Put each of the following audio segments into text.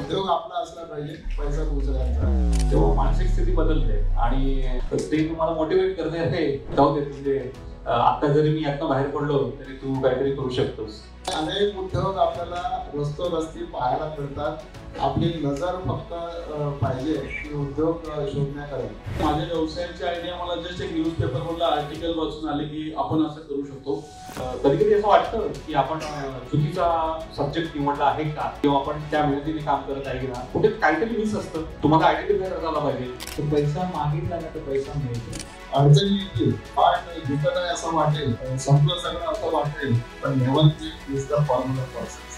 उद्योग आपला असला पाहिजे, पैसा दुसऱ्यांचा. तेव्हा मानसिक स्थिती बदलते आणि ते तुम्हाला मोटिवेट करते, अरे जाऊ दे, म्हणजे आता जरी मी यातनं बाहेर पडलो तरी तू काहीतरी करू शकतोस. अनेक उद्योग आपल्याला रस्ती पाहायला मिळतात. आपली नजर फक्त पाहिजे की उद्योग शोधण्याकडे. माझ्या व्यवसायाची आयडिया मला जस्ट एक न्यूजपेपर मधलं आर्टिकल वाचून आले की आपण असं करू शकतो. कधी कधी असं वाटतं की आपण चुकीचा सब्जेक्ट निवडला आहे का, किंवा आपण त्या मेहनतीने काम करत आहे का, कुठे काहीतरी मिस असतं. तुम्हाला आयडेंटिफाय करता आला पाहिजे. तर पैसा मागितला ना तर पैसा मिळतो. अडचणी येतील, पण जिथं नाही असं वाटेल, संपलं सगळं असं वाटेल, पण never quit is the formula for success.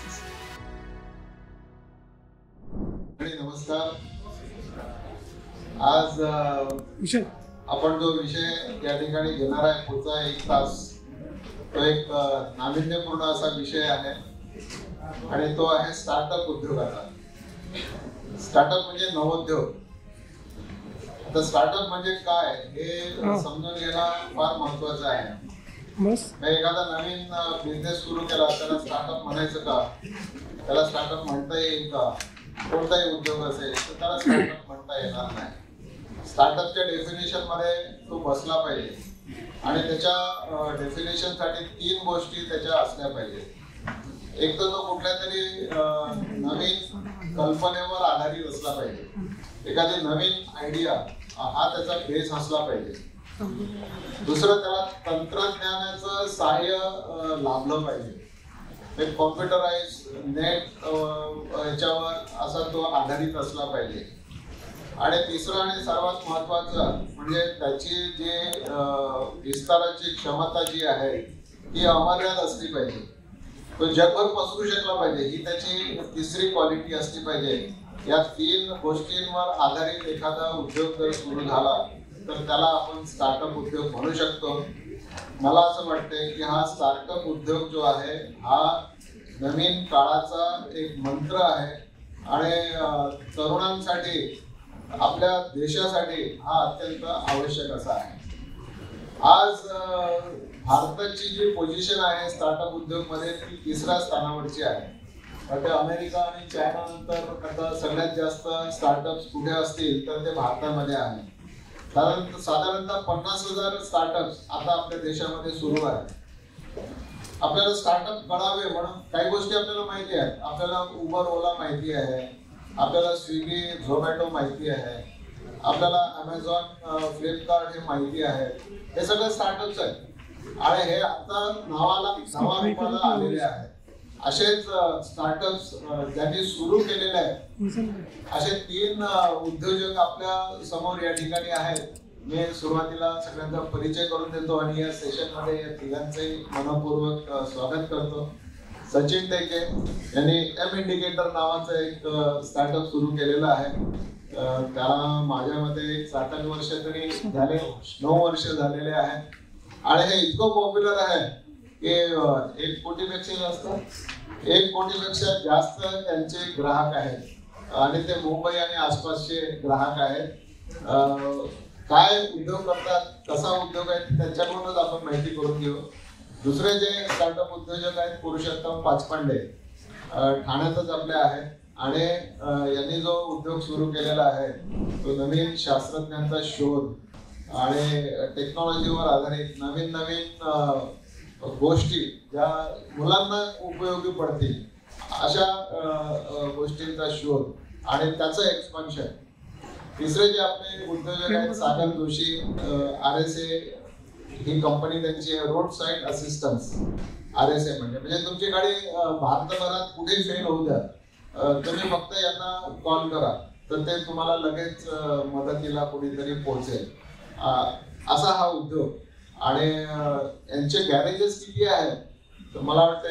नमस्कार. आज आपण जो विषय या ठिकाणी घेणार आहे पुढचा 1 तास, तो एक नाविन्यपूर्ण असा विषय आहे आणि तो आहे स्टार्टअप उद्योगाचा. स्टार्टअप म्हणजे नवोद्योग. आता स्टार्टअप म्हणजे काय हे समजून घेणं फार महत्वाचं आहे. एखादा नवीन बिझनेस सुरू केला त्याला स्टार्टअप म्हणायचं का, त्याला स्टार्टअप म्हणता येईल का, कोणताही उद्योग असेल तर त्याला स्टार्टअप म्हणता येणार नाही. स्टार्टअपच्या डेफिनेशन मध्ये तो बसला पाहिजे आणि त्याच्या डेफिनेशन साठी 3 गोष्टी त्याच्या असल्या पाहिजे. एक तर तो कुठल्या तरी नवीन कल्पनेवर आधारित असला पाहिजे. एखादी नवीन आयडिया हा त्याचा बेस असला पाहिजे. दुसरं, त्याला तंत्रज्ञानाचं सहाय्य लाभलं पाहिजे. एक कॉम्प्युटराइज नेट याच्यावर असा तो आधारित असला पाहिजे. आणि तिसरं आणि सर्वात महत्वाचं म्हणजे त्याची जी विस्ताराची क्षमता जी आहे ती अमर्याद असली पाहिजे. तो जगभर पसरू शकला पाहिजे, ही त्याची तिसरी क्वालिटी असली पाहिजे. या 3 गोष्टींवर आधारित एखादा उद्योग जर सुरू झाला तर त्याला आपण स्टार्टअप उद्योग म्हणू शकतो. मला असं वाटतंय की हा स्टार्टअप उद्योग जो आहे हा नवीन काळाचा एक मंत्र आहे आणि तरुणांसाठी, आपल्या देशासाठी हा अत्यंत आवश्यक असा आहे. आज भारताची जी पोझिशन आहे स्टार्टअप उद्योग मध्ये ती 3ऱ्या स्थानावरची आहे. आता अमेरिका आणि चायना नंतर आता सगळ्यात जास्त स्टार्टअप्स कुठे असतील तर ते भारतामध्ये आहे. साधारणतः 50,000 स्टार्टअप्स आता आपल्या देशामध्ये सुरू आहेत. आपल्याला स्टार्टअप कळावे म्हणून काही गोष्टी आपल्याला माहिती आहेत. आपल्याला उबर ओला माहिती आहे, आपल्याला स्विगी झोमॅटो माहिती आहे, आपल्याला अमेझॉन फ्लिपकार्ट हे माहिती आहे. हे सगळे स्टार्टअप्स आहेत आणि हे आता नावारूपाला आलेले आहेत. असेच स्टार्टअप्स ज्यांनी सुरू केलेले आहेत असे 3 उद्योजक आपल्या समोर या ठिकाणी आहेत. मी सुरुवातीला सगळ्यांचा परिचय करून देतो आणि या सेशन मध्ये या तिघांचंही मनपूर्वक स्वागत करतो. सचिन टेके यांनी एम इंडिकेटर नावाचं एक स्टार्टअप सुरू केलेलं आहे. त्याला माझ्या मते 7-8 वर्ष तरी झाले, 9 वर्ष झालेले आहे आणि हे इतकं पॉप्युलर आहे की 1 कोटीपेक्षा जास्त त्यांचे ग्राहक आहेत आणि ते मुंबई आणि आसपासचे ग्राहक आहेत. काय उद्योग करतात, कसा उद्योग आहे त्यांच्याकडूनच आपण माहिती करून घेऊ. दुसरे जे स्टार्टअप उद्योजक आहेत पुरुषोत्तम पाचपांडे, ठाण्यातच आपले आहेत आणि यांनी जो उद्योग सुरू केलेला आहे तो नवीन शास्त्रज्ञांचा शोध आणि टेक्नॉलॉजीवर आधारित नवीन गोष्टी ज्या मुलांना उपयोगी पडतील अशा गोष्टींचा शोध आणि त्याचं एक्सपान्शन. तिसरे जे आपले उद्योजक आहेत सागर जोशी, RSA ही कंपनी, त्यांची रोड साईड असिस्टन्स. RSA म्हणजे तुमची गाडी भारतभरात कुठेही फेल होऊ द्या, तुम्ही फक्त यांना कॉल करा तर ते तुम्हाला लगेच मदतीला कुणीतरी पोहोचेल, असा हा उद्योग. आणि यांचे गॅरेजेस किती आहेत तर मला वाटतं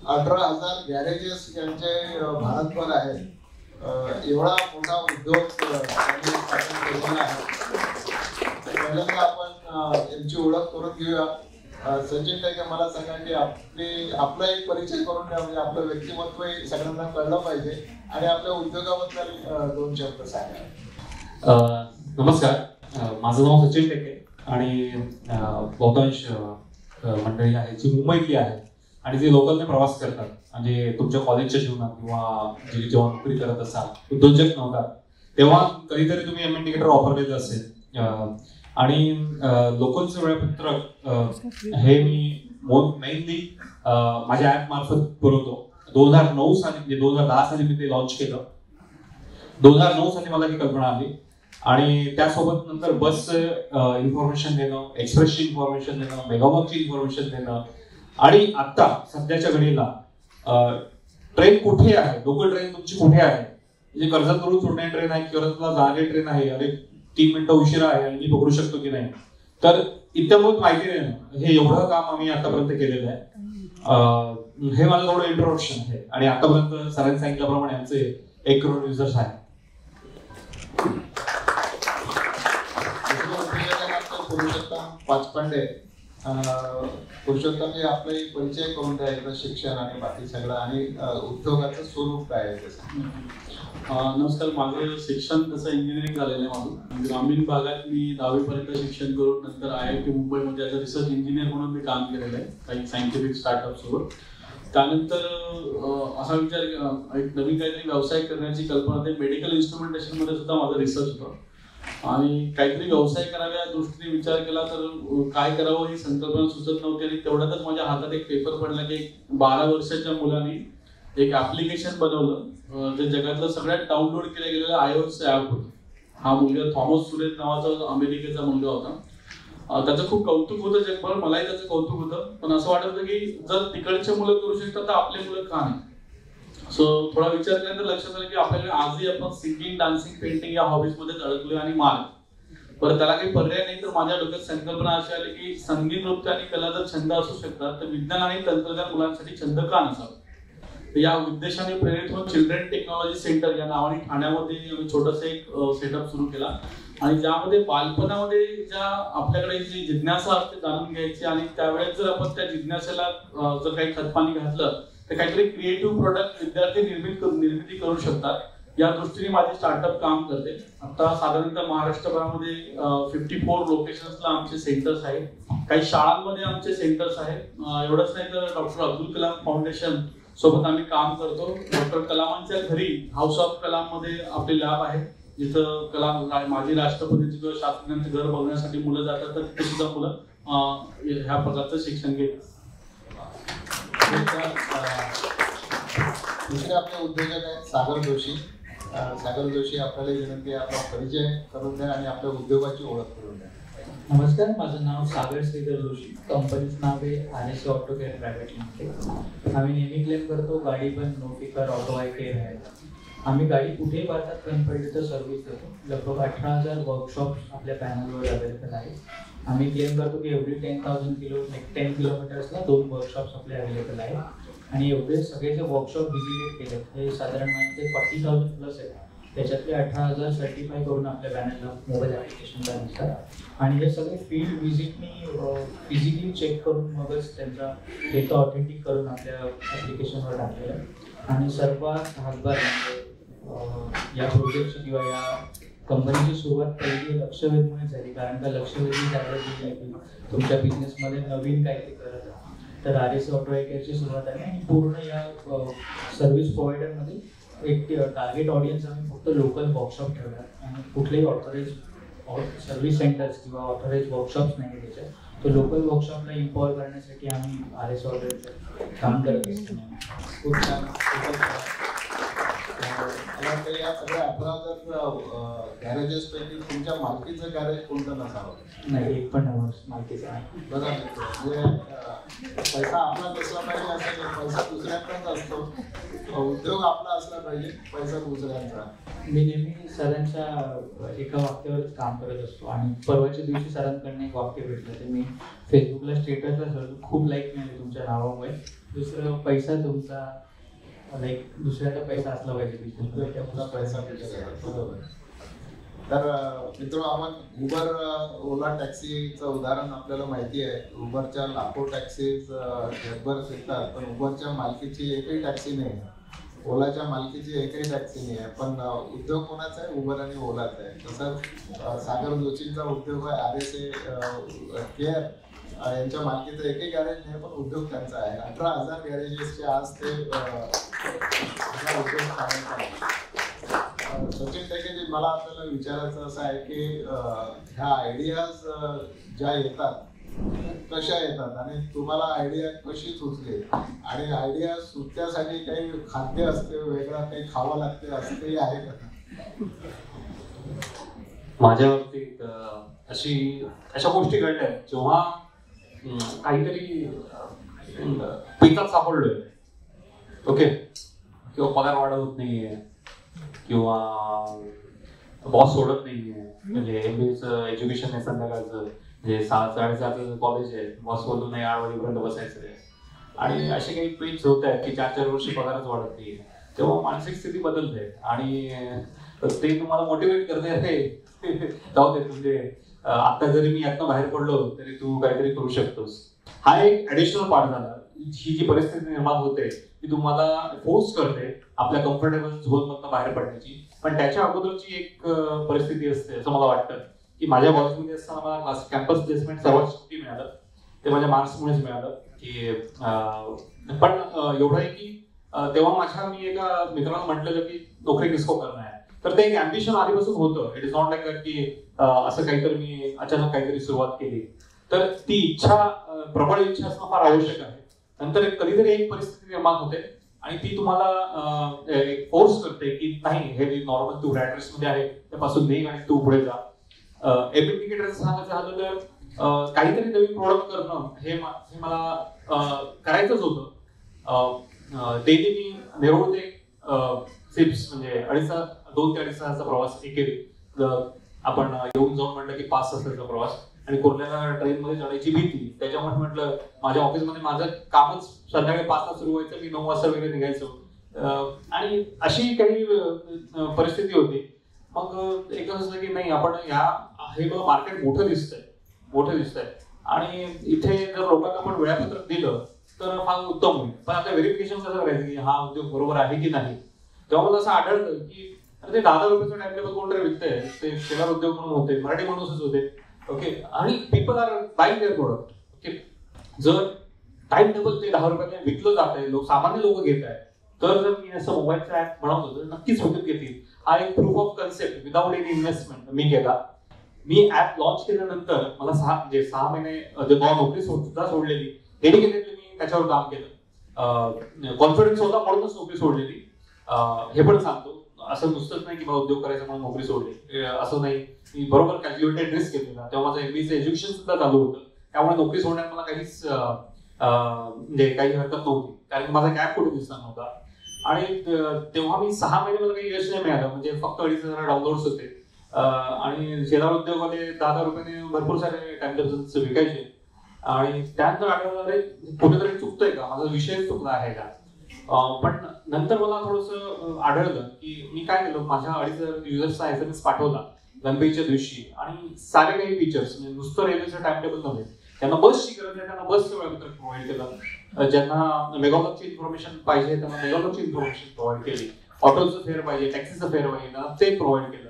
18,000 गॅरेजेस यांचे भारतभर आहेत. एवढा मोठा उद्योग त्यांनी स्थापन केलेला आहे. पहिल्यांदा आपण यांची ओळख करून घेऊया. सचिन टेके, मला सांगा की आपला एक परिचय करून द्या, म्हणजे आपलं व्यक्तिमत्व सगळ्यांना कळलं पाहिजे आणि आपल्या उद्योगाबद्दल 2 शब्द सांगा. नमस्कार, माझं नाव सचिन टेके आणि बहुतांश मंडळी आहे जी मुंबईतली आहे आणि जे लोकलने प्रवास करतात म्हणजे तुमच्या कॉलेजच्या जीवनात किंवा जेव्हा नोकरी करत असाल, उद्योजक नव्हता, तेव्हा कधीतरी तुम्ही एम इंडिकेटर वापरलेलं असेल आणि लोकलचं वेळापत्रक हे मी मेनली माझ्या ऍप मार्फत पुरवतो. 2009 साली म्हणजे 2010 साली मी ते लॉन्च केलं. 2009 साली मला ही कल्पना आली आणि त्यासोबत नंतर बसचं इन्फॉर्मेशन देणं, एक्सप्रेसची इन्फॉर्मेशन देणं, मेगाबॉकची इन्फॉर्मेशन देणं आणि आता सध्याच्या घडीला ट्रेन कुठे आहे, लोकल ट्रेन तुमची कुठे आहे, म्हणजे कर्जतवरून सोडणारी ट्रेन आहे, कर्जतला जाणारी ट्रेन आहे, अरे 3 मिनिटं उशिरा आहे आणि मी पकडू शकतो की नाही, तर इतक्यात माहिती देणं, हे एवढं काम आम्ही आतापर्यंत केलेलं आहे. हे माझं थोडं इंट्रोडक्शन आहे आणि आतापर्यंत सरांनी सांगितल्याप्रमाणे आमचे 1 करोड युजर्स आहेत. पुरुषोत्तम पाचपांडे, पुरुषोत्तम आपला परिचय करून द्या एकदा, शिक्षण आणि बाकी सगळं आणि उद्योगाचं स्वरूप काय आहे त्याचं. नमस्कार. माझं शिक्षण तसं इंजिनिअरिंग झालेलं आहे. माझं ग्रामीण भागात मी 10वी पर्यंत शिक्षण करून नंतर IIT मुंबईमध्ये ॲज अ रिसर्च इंजिनियर म्हणून मी काम केलेलं आहे काही सायंटिफिक स्टार्टअप्सवर. त्यानंतर असा विचार, एक नवीन काहीतरी व्यवसाय करण्याची कल्पना, ते मेडिकल इन्स्ट्रुमेंटेशनमध्ये सुद्धा माझा रिसर्च होता आणि काहीतरी व्यवसाय कराव्या दृष्टीने विचार केला तर काय करावं ही संकल्पना सुचत नव्हती आणि तेवढ्यातच माझ्या हातात एक पेपर पडला की 12 वर्षाच्या मुलाने एक ऍप्लिकेशन बनवलं जे जगातलं सगळ्यात डाउनलोड केलं गेलेलं iOS ॲप होतं. हा मुलगा थॉमस सुरेश नावाचा अमेरिकेचा मुलगा होता. त्याचं खूप कौतुक होतं जगभर, मलाही त्याचं कौतुक होतं, पण असं वाटत होतं की जर तिकडचे मुलं करू शकतात तर आपले मुलं का नाही. सो थोडा विचार केल्यानंतर लक्षात आलं की आपल्याकडे आजही आपण सिंगिंग, डान्सिंग, पेंटिंग या हॉबीजमध्ये अडकलोय आणि बरं त्याला काही पर्याय नाही. तर माझ्या डोक्यात संकल्पना अशी आली की संगीत, नृत्य आणि कला जर छंद असू शकतात तर विज्ञान आणि तंत्रज्ञान मुलांसाठी छंद का नसावा. या उद्देशाने प्रेरित होऊन चिल्ड्रन टेक्नॉलॉजी सेंटर या नावाने ठाण्यामध्ये छोटंसं एक सेटअप सुरू केला आणि ज्यामध्ये बालपणामध्ये ज्या आपल्याकडे जी जिज्ञासा असते जाणून घ्यायची आणि त्यावेळेस जर आपण त्या जिज्ञासेला जर काही खतपाणी घातलं तर काहीतरी क्रिएटिव्ह प्रोडक्ट विद्यार्थी निर्मिती करू शकतात. या दृष्टीने माझे स्टार्टअप काम करते. आता साधारणतः महाराष्ट्रभरामध्ये 54 लोकेशन्सला आमचे सेंटर्स आहेत. काही शाळांमध्ये आमचे सेंटर्स आहेत. एवढंच नाही तर डॉक्टर अब्दुल कलाम फाउंडेशन सोबत आम्ही काम करतो. डॉक्टर कलामांच्या घरी हाऊस ऑफ कलाममध्ये आपले लॅब आहे जिथं कलाम माजी राष्ट्रपतींचे किंवा शास्त्रज्ञांचे घर बघण्यासाठी मुलं जातात, तर तिथे सुद्धा मुलं ह्या प्रकारचं शिक्षण घेतात. दुसरे आपले उद्योजक आहेत सागर जोशी. सागर जोशी आपल्याला विनंती आहे आपला परिचय करून द्या आणि आपल्या उद्योगाची ओळख करून द्या. नमस्कार, माझं नाव सागर श्रीधर जोशी. कंपनीचं नाव आहे RS auto care private limited. आम्ही नेहमी क्लेम करतो गाडी पण नो फिकर ऑटो आय केअर आहे. आम्ही गाडी कुठेही भारतात कमी पडली तर सर्व्हिस देतो. लगभग 18,000 वर्कशॉप्स आपल्या पॅनलवर अवेलेबल आहेत. आम्ही क्लेम करतो की एव्हरी 10 किलोमीटर्सला 2 वर्कशॉप्स आपले अवेलेबल आहेत आणि एवढे सगळे जे वर्कशॉप व्हिजिट केले हे साधारण म्हणजे 40,000 प्लस आहेत. त्याच्यातले 18,000 सर्टिफाय करून आपल्या पॅनलला मोबाईल ॲप्लिकेशनला दिसतात आणि हे सगळे फील्ड व्हिजिटनी फिजिकली चेक करून मगच त्यांचा डेटा ऑथेंटिक करून आपल्या ॲप्लिकेशनवर टाकलेलं आहे. आणि सर्वात हातभार या प्रोजेक्टची किंवा या कंपनीची सुरुवात पहिली लक्षवेधमुळे झाली. कारण का लक्षवेधी जायला दिली की तुमच्या बिझनेसमध्ये नवीन काहीतरी करत आहे तर RS ऑटो केअरची सुरुवात आहे आणि पूर्ण या सर्व्हिस प्रोव्हायडरमध्ये एक टार्गेट ऑडियन्स आम्ही फक्त लोकल वर्कशॉप ठेवतात आणि कुठलेही ऑथोराइज सर्व्हिस सेंटर्स किंवा ऑथोराइज वर्कशॉप्स नाही त्याच्यात. तो लोकल वर्कशॉपला इम्पॉवर करण्यासाठी आम्ही RS ऑटो काम करत असतो. खूप छान. मला वाटतं या सगळ्या 18,000 गॅरेजेस पैकी तुमच्या मालकीचं गॅरेज कोणतं नसावं? नाही, एक पण मालकीचं नाही. बघा म्हणजे पैसा आपला नसला पाहिजे असं नाही, पैसा दुसऱ्यांचाच असतो. उद्योग आपला असला पाहिजे, पैसा दुसऱ्यांचा. मी नेहमी सरांच्या एका वाक्यावर काम करत असतो आणि परवाच्या दिवशी सरांकडनं एक वाक्य भेटलं ते मी फेसबुकला स्टेटसला सर खूप लाईक मिळाले तुमच्या नावामुळे. दुसरं पैसा तुमचा लाईक दुसऱ्याचा पैसा असला पाहिजे बिझनेसला पैसा बरोबर. तर मित्र आपण उबर ओला टॅक्सीचं उदाहरण आपल्याला माहिती आहे. उबरच्या लाखो टॅक्सीज जगभर फिरतात पण उबरच्या मालकीची एकही टॅक्सी नाही आहे. ओलाच्या मालकीची एकही टॅक्सी नाही आहे. पण उद्योग कोणाचा आहे? उबर आणि ओलाचा आहे. तसंच सागर जोशींचा उद्योग आहे RS केअर यांच्या मालकीचं एकही गॅरेज नाही, पण उद्योग त्यांचा आहे. 18,000 गॅरेजेसचे आज ते उद्योग चालवत आहेत. सचिन टेकेजी, मला आपल्याला विचारायचं असं आहे की ह्या आयडियाज ज्या येतात कशा येतात आणि तुम्हाला आयडिया कशी सुचली, आणि आयडिया सुचण्यासाठी काही खाद्य असते वेगळं, काही खावं लागते असं काही आहे का? माझ्या बाबतीत अशा गोष्टी घडल्या जेव्हा काहीतरी पिकात सापडलोय, ओके, किंवा पगार वाढवत नाहीये किंवा बॉस सोडत नाहीये, म्हणजे MBA एज्युकेशन आहे संध्याकाळचं, म्हणजे 6-7:30 कॉलेज आहे, बॉस बोलून नाही 8 वाजेपर्यंत बसायचं आहे, आणि असे काही पेज होत आहेत की 4-4 वर्षी पगारच वाढत नाही, तेव्हा मानसिक स्थिती बदलते आणि ते तुम्हाला मोटिवेट करते जाऊ दे, म्हणजे आता जरी मी यातनं बाहेर पडलो तरी तू काहीतरी करू शकतोस. हा एक ऍडिशनल पार्ट झाला. ही जी परिस्थिती निर्माण होते ती तुम्हाला फोर्स करते आपल्या कम्फर्टेबल झोन मधनं बाहेर पडण्याची, पण त्याच्या अगोदरची एक परिस्थिती असते असं मला वाटतं की माझ्या कॉलेजमध्ये असताना मला कॅम्पस प्लेसमेंट सर्वात शेवटी मिळालं, ते माझ्या मार्क्समुळेच मिळालं की पण एवढं आहे की तेव्हा मी एका मित्राला म्हटलेलं की नोकरी किसको करना है, तर ते एक अँबिशन आधीपासून होतं. इट इज नॉट लाईक की असं काहीतरी मी अचानक काहीतरी सुरुवात केली, तर ती इच्छा, प्रबळ इच्छा असणं फार आवश्यक आहे. नंतर कधीतरी एक परिस्थिती निर्माण होते आणि ती तुम्हाला फोर्स करते की नाही, हे नॉर्मल तू रॅट रेस मध्ये आहे त्यापासून निघ आणि तू पुढे जा. इंडिकेटरचं सांगायचं झालं तर काहीतरी नवीन प्रोडक्ट करणं हे मला करायचंच होतं. डेली मी नेरूळ ते सिप्स म्हणजे 2 ते 2.5 तासाचा प्रवास एकेरी, आपण येऊन जाऊन म्हटलं की 5 तासाचा प्रवास, आणि कुर्ल्याला ट्रेन मध्ये चढायची भीती, त्याच्यामुळे म्हटलं माझ्या ऑफिसमध्ये माझं कामच संध्याकाळी 5 तास सुरू व्हायचं, मी 9 वाजता वगैरे निघायचो, आणि अशी काही परिस्थिती होती. मग एकदा असं की नाही, आपण हे मार्केट मोठं दिसतंय आणि इथे जर लोकांना आपण वेळापत्रक दिलं तर फार उत्तम होईल, पण आता व्हेरिफिकेशन कसं करायचं की हा उद्योग बरोबर आहे की नाही. तेव्हा मला असं आढळलं की अरे ते 10 रुपयाचं टाइम टेबल कोणतरी विकतंय, ते शेलार उद्योग म्हणून होते, मराठी माणूसच होते, ओके, आणि people are buying their product, okay. जर टाइम टेबल ते 10 रुपयाला विकलं जात आहे, सामान्य लोक घेत आहेत, तर जर मी असं मोबाईलचा ऍप बनवतो तर नक्कीच विकत घेतील. हा एक proof of concept without any investment मी केला. मी ऍप लॉन्च केल्यानंतर मला 6 महिने नोकरी सुद्धा सोडलेली, डेडिकेटेडली मी त्याच्यावर काम केलं. कॉन्फिडन्स होता म्हणूनच नोकरी सोडलेली. हे पण सांगतो, असं नुसतंच नाही की मला उद्योग करायचा म्हणून नोकरी सोडली, असं नाही. मी बरोबर कॅल्क्युलेटेड रिस्क घेतलेला. तेव्हा माझं MBA एज्युकेशन सुद्धा चालू होतं, त्यामुळे नोकरी सोडण्यात मला काहीच म्हणजे काही हरकत नव्हती, कारण की माझा गॅप कुठे दिसला नव्हता. आणि तेव्हा मी 6 महिने मला काही यश नाही मिळालं, म्हणजे फक्त 2,500 डाउनलोड्स होते, आणि शेलार उद्योगवाले 10 रुपयाने भरपूर सारे टाइम टेबल्स विकायचे. आणि त्यानंतर आढळलं कुठेतरी चुकतोय का, माझा विषय चुकला आहे का. पण नंतर मला थोडंसं आढळलं की मी काय केलं, माझ्या 2,500 युजर्सचा SMS पाठवला गणपतीच्या दिवशी, आणि सारे काही फीचर्स, म्हणजे नुसतं रेल्वेचं टाइम टेबल नव्हे, त्यांना बसची गरज आहे त्यांना बसचं वेळापत्रक प्रोव्हाइड केलं, ज्यांना मेगाब्लॉकची इन्फॉर्मेशन पाहिजे त्यांना मेगाब्लॉकची इन्फॉर्मेशन प्रोव्हाइड केली, ऑटोचं फेअर पाहिजे, टॅक्सीचं फेअर पाहिजे त्यांना ते प्रोव्हाइड केलं.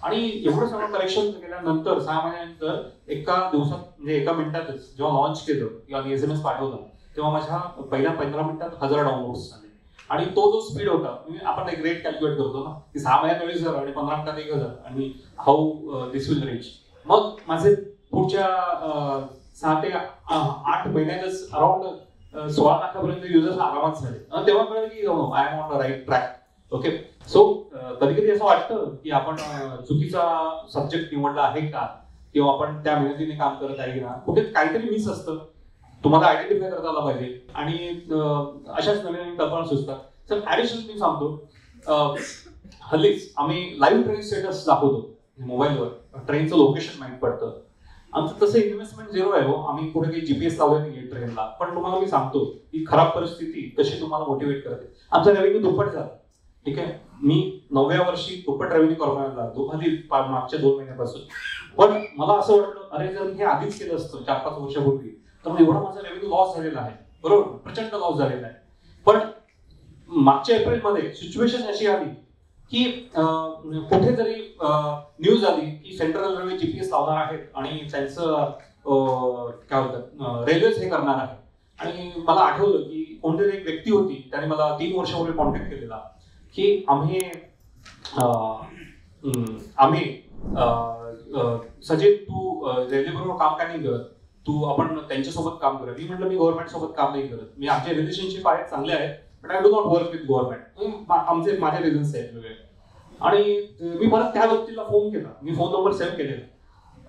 आणि एवढं सगळं करेक्शन केल्यानंतर 6 महिन्यानंतर एका दिवसात, म्हणजे एका मिनिटातच जेव्हा लॉन्च केलं किंवा मी SMS पाठवला, तेव्हा माझ्या पहिल्या 15 मिनिटात 1000 डाउनलोड्स झाले. आणि तो जो स्पीड होता, आपण एक रेट कॅल्क्युलेट करतो ना की 6 महिन्यात 20,000 आणि 15 मिनिटात 1,000, आणि हाऊ दिस विल रीच. मग माझे पुढच्या 6 ते 8 महिन्यातच अराउंड 16 लाखापर्यंत युजर्स आरामात झाले. तेव्हा कळलं की I am on the right track, okay. So कधी कधी असं वाटतं की आपण चुकीचा सब्जेक्ट निवडला आहे का, किंवा आपण त्या मेहनतीने काम करत आहे ना, कुठे काहीतरी मिस असतं, तुम्हाला आयडेंटिफाय करता आला पाहिजे, आणि अशाच नवीन नवीन कल्पना सुचतात. तर ऍडिशनल मी सांगतो, हल्लीच आम्ही लाईव्ह ट्रेन स्टेटस दाखवतो मोबाईलवर, ट्रेनचं लोकेशन माहीत पडतं. आमचं तसं इन्व्हेस्टमेंट 0 आहे हो, आम्ही कुठे काही GPS लावले नाही ट्रेनला, पण तुम्हाला मी सांगतो की खराब परिस्थिती कशी तुम्हाला मोटिवेट करते. आमचा रेव्हेन्यू दुप्पट झाला, ठीक आहे. मी 9व्या वर्षी दुप्पट रेव्हेन्यू कमवायला लागलो, आधी मागच्या 2 महिन्यापासून. पण मला असं वाटलं, अरे जर मी हे आधीच केलं असतं 4-5 वर्षापूर्वी, तर एवढा माझा रेव्हेन्यू लॉस झालेला आहे, बरोबर, प्रचंड लॉस झालेला आहे. पण मागच्या एप्रिलमध्ये सिच्युएशन अशी आली की कुठेतरी न्यूज आली की सेंट्रल रेल्वे GPS लावणार आहेत, आणि त्यांचं काय बोलतात रेल्वेज हे करणार आहे. आणि मला आठवलं की कोणतरी एक व्यक्ती होती, त्याने मला 3 वर्षापूर्वी कॉन्टॅक्ट केलेला की आम्ही सचिन तू रेल्वे बरोबर काम का नाही करत, तू आपण त्यांच्यासोबत काम करत. मी म्हटलं मी गव्हर्नमेंट सोबत काम नाही करत, मी आमचे रिलेशनशिप आहेत चांगले आहेत, but I do not work with government. माझे रिझन्स आहेत वेगळे. आणि मी परत त्या व्यक्तीला फोन केला, मी फोन नंबर सेव्ह केलेला.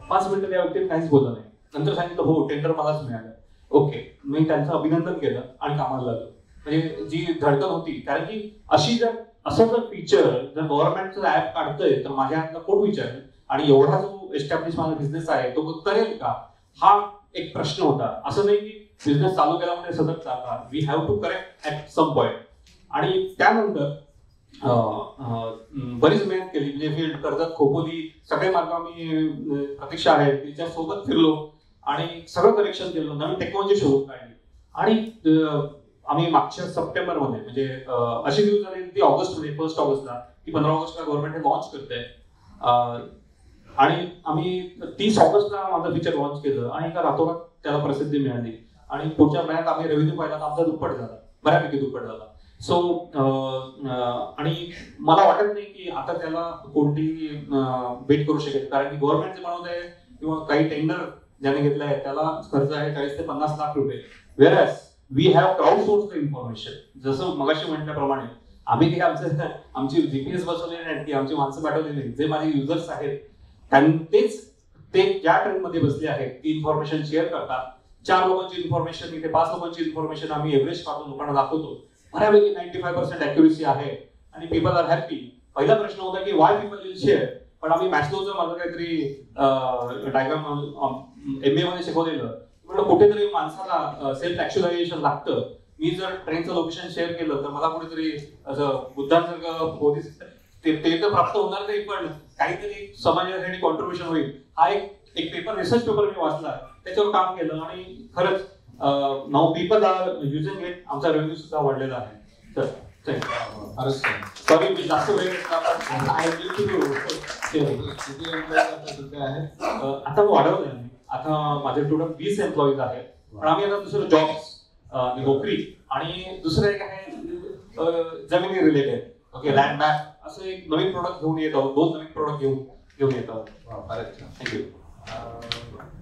5 मिनिटं त्या व्यक्तीने काहीच बोलला नाही. नंतर सांगितलं हो टेंडर मलाच मिळालं. ओके, मी त्यांचं अभिनंदन केलं आणि कामाला लागलो. म्हणजे जी धडकन होती, कारण की असं जर फीचर जर गव्हर्नमेंटचं ऍप काढतंय तर माझ्या हातला कोण विचारेल, आणि एवढा जो एस्टॅब्लिश माझा बिझनेस आहे तो करेल का, हा एक प्रश्न होता. असं नाही की बिझनेस चालू केला म्हणजे सतत चालला, we have to correct at some point. आणि त्यानंतर बरीच मेहनत केली, म्हणजे फील्ड कर्जत, खोपोली सगळे मार्ग आम्ही प्रतीक्षा आहेत तिच्या सोबत फिरलो आणि सगळं करेक्शन केलं, नवीन टेक्नॉलॉजी शोधून काढली. आणि आम्ही मागच्या सप्टेंबरमध्ये, म्हणजे अशी न्यूज झाली ती ऑगस्टमध्ये, 1 ऑगस्टला की 15 ऑगस्टला गव्हर्नमेंट लॉन्च करते. आणि आम्ही 30 ऑगस्टला माझं फीचर लॉन्च केलं आणि एका रातोरात त्याला प्रसिद्धी मिळाली. आणि पुढच्या महिन्यात आम्ही रेव्हेन्यू पाहिला तर आमचा दुप्पट झाला, बऱ्यापैकी दुप्पट झाला. सो आणि मला वाटत नाही की आता त्याला कोणतीही बेट करू शकेल, कारण की गव्हर्नमेंट जे बनवत आहे किंवा काही टेंडर ज्याने घेतलं आहे त्याला खर्च आहे 40 ते 50 लाख रुपये. Whereas we have crowd source the information. जसं मगाशी म्हटल्याप्रमाणे आम्ही काही आमची जीपीएस बसवलेली नाही की आमची माणसं पाठवलेली नाही. जे माझे युजर्स आहेत ते ज्या ट्रेनमध्ये बसले आहेत ती इन्फॉर्मेशन शेअर करतात. 4 लोकांची इन्फॉर्मेशन इथे 5 लोकांची इन्फॉर्मेशन आम्ही एव्हरेज काढून लोकांना दाखवतो. बऱ्यापैकी 95% ॲक्युरेसी आहे आणि पीपल आर हॅपी. पहिला प्रश्न होता की वाय पीपल विल शेअर, पण आम्ही मॅस्लोचं माझं काहीतरी डायग्राम MBA मध्ये शिकवलेलं, म्हणजे कुठेतरी माणसाला सेल्फ ऍक्च्युलायझेशन लागतं. मी जर ट्रेनचं लोकेशन शेअर केलं तर मला कुठेतरी असं बुद्धांसारखं ते तर प्राप्त होणार नाही, पण काहीतरी समाजासाठी कॉन्ट्रीब्युशन होईल. हा एक पेपर, रिसर्च पेपर मी वाचला, त्याच्यावर काम केलं आणि खरंच now people are using it. आमचा रेव्हेन्यू सुद्धा वाढलेला आहे. तर सॉरी मी जास्त वेळ आता वाढवलंय. आता माझे टोटल 20 एम्प्लॉईज आहेत, पण आम्ही आता दुसरं जॉब्स, नोकरी आणि दुसरं एक आहे जमिनी रिलेटेड, ओके, लँड मॅप, असं एक नवीन प्रोडक्ट घेऊन येत आहोत. 2 नवीन प्रोडक्ट घेऊन येत आहोत. फारच छान. थँक्यू.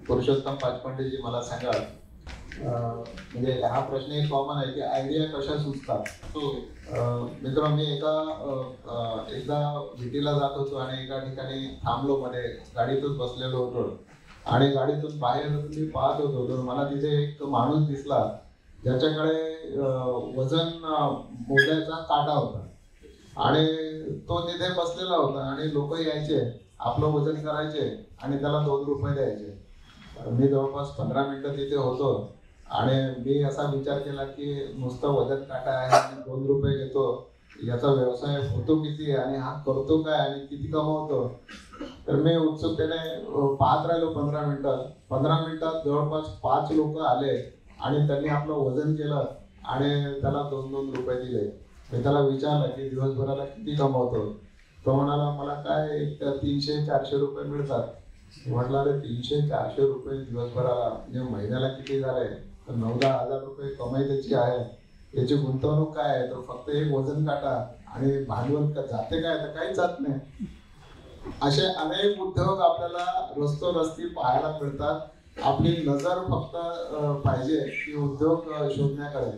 पुरुषोत्तम पाचपंडेजी, मला सांगा, म्हणजे हा प्रश्न एक कॉमन आहे की आयडिया कशा सुचतात. मित्रांनो, मी एकदा विटीला जात होतो आणि एका ठिकाणी थांबलो, मध्ये गाडीतच बसलेलो होतो आणि गाडीतून बाहेर मी पाहत होतो तर मला तिथे एक माणूस दिसला ज्याच्याकडे वजन मोजायचा काटा होता आणि तो तिथे बसलेला होता आणि लोक यायचे, आपलं वजन करायचे आणि त्याला 2 रुपये द्यायचे. मी जवळपास 15 मिनिटं तिथे होतो आणि मी असा विचार केला की नुसतं वजन काटा आहे आणि 2 रुपये घेतो, याचा व्यवसाय होतो किती आणि हा करतो काय आणि किती कमवतो. तर मी उत्सुकतेने पाहत राहिलो 15 मिनिटात. 15 मिनिटात जवळपास 5 लोक आले आणि त्यांनी आपलं वजन केलं आणि त्याला 2-2 रुपये दिले. मी त्याला विचारलं की दिवसभराला किती कमवतो. तो म्हणाला मला काय 300-400 रुपये मिळतात. म्हटलं अरे 300-400 रुपये दिवसभराला म्हणजे महिन्याला किती झाले, तर 9-10 हजार रुपये कमाई त्याची आहे. याची गुंतवणूक काय आहे, तर फक्त एक वजन काटा आणि भांडवल जाते काय, तर काहीच जात नाही. असे अनेक उद्योग आपल्याला रस्ती पाहायला मिळतात. आपली नजर फक्त पाहिजे की उद्योग शोधण्याकडे.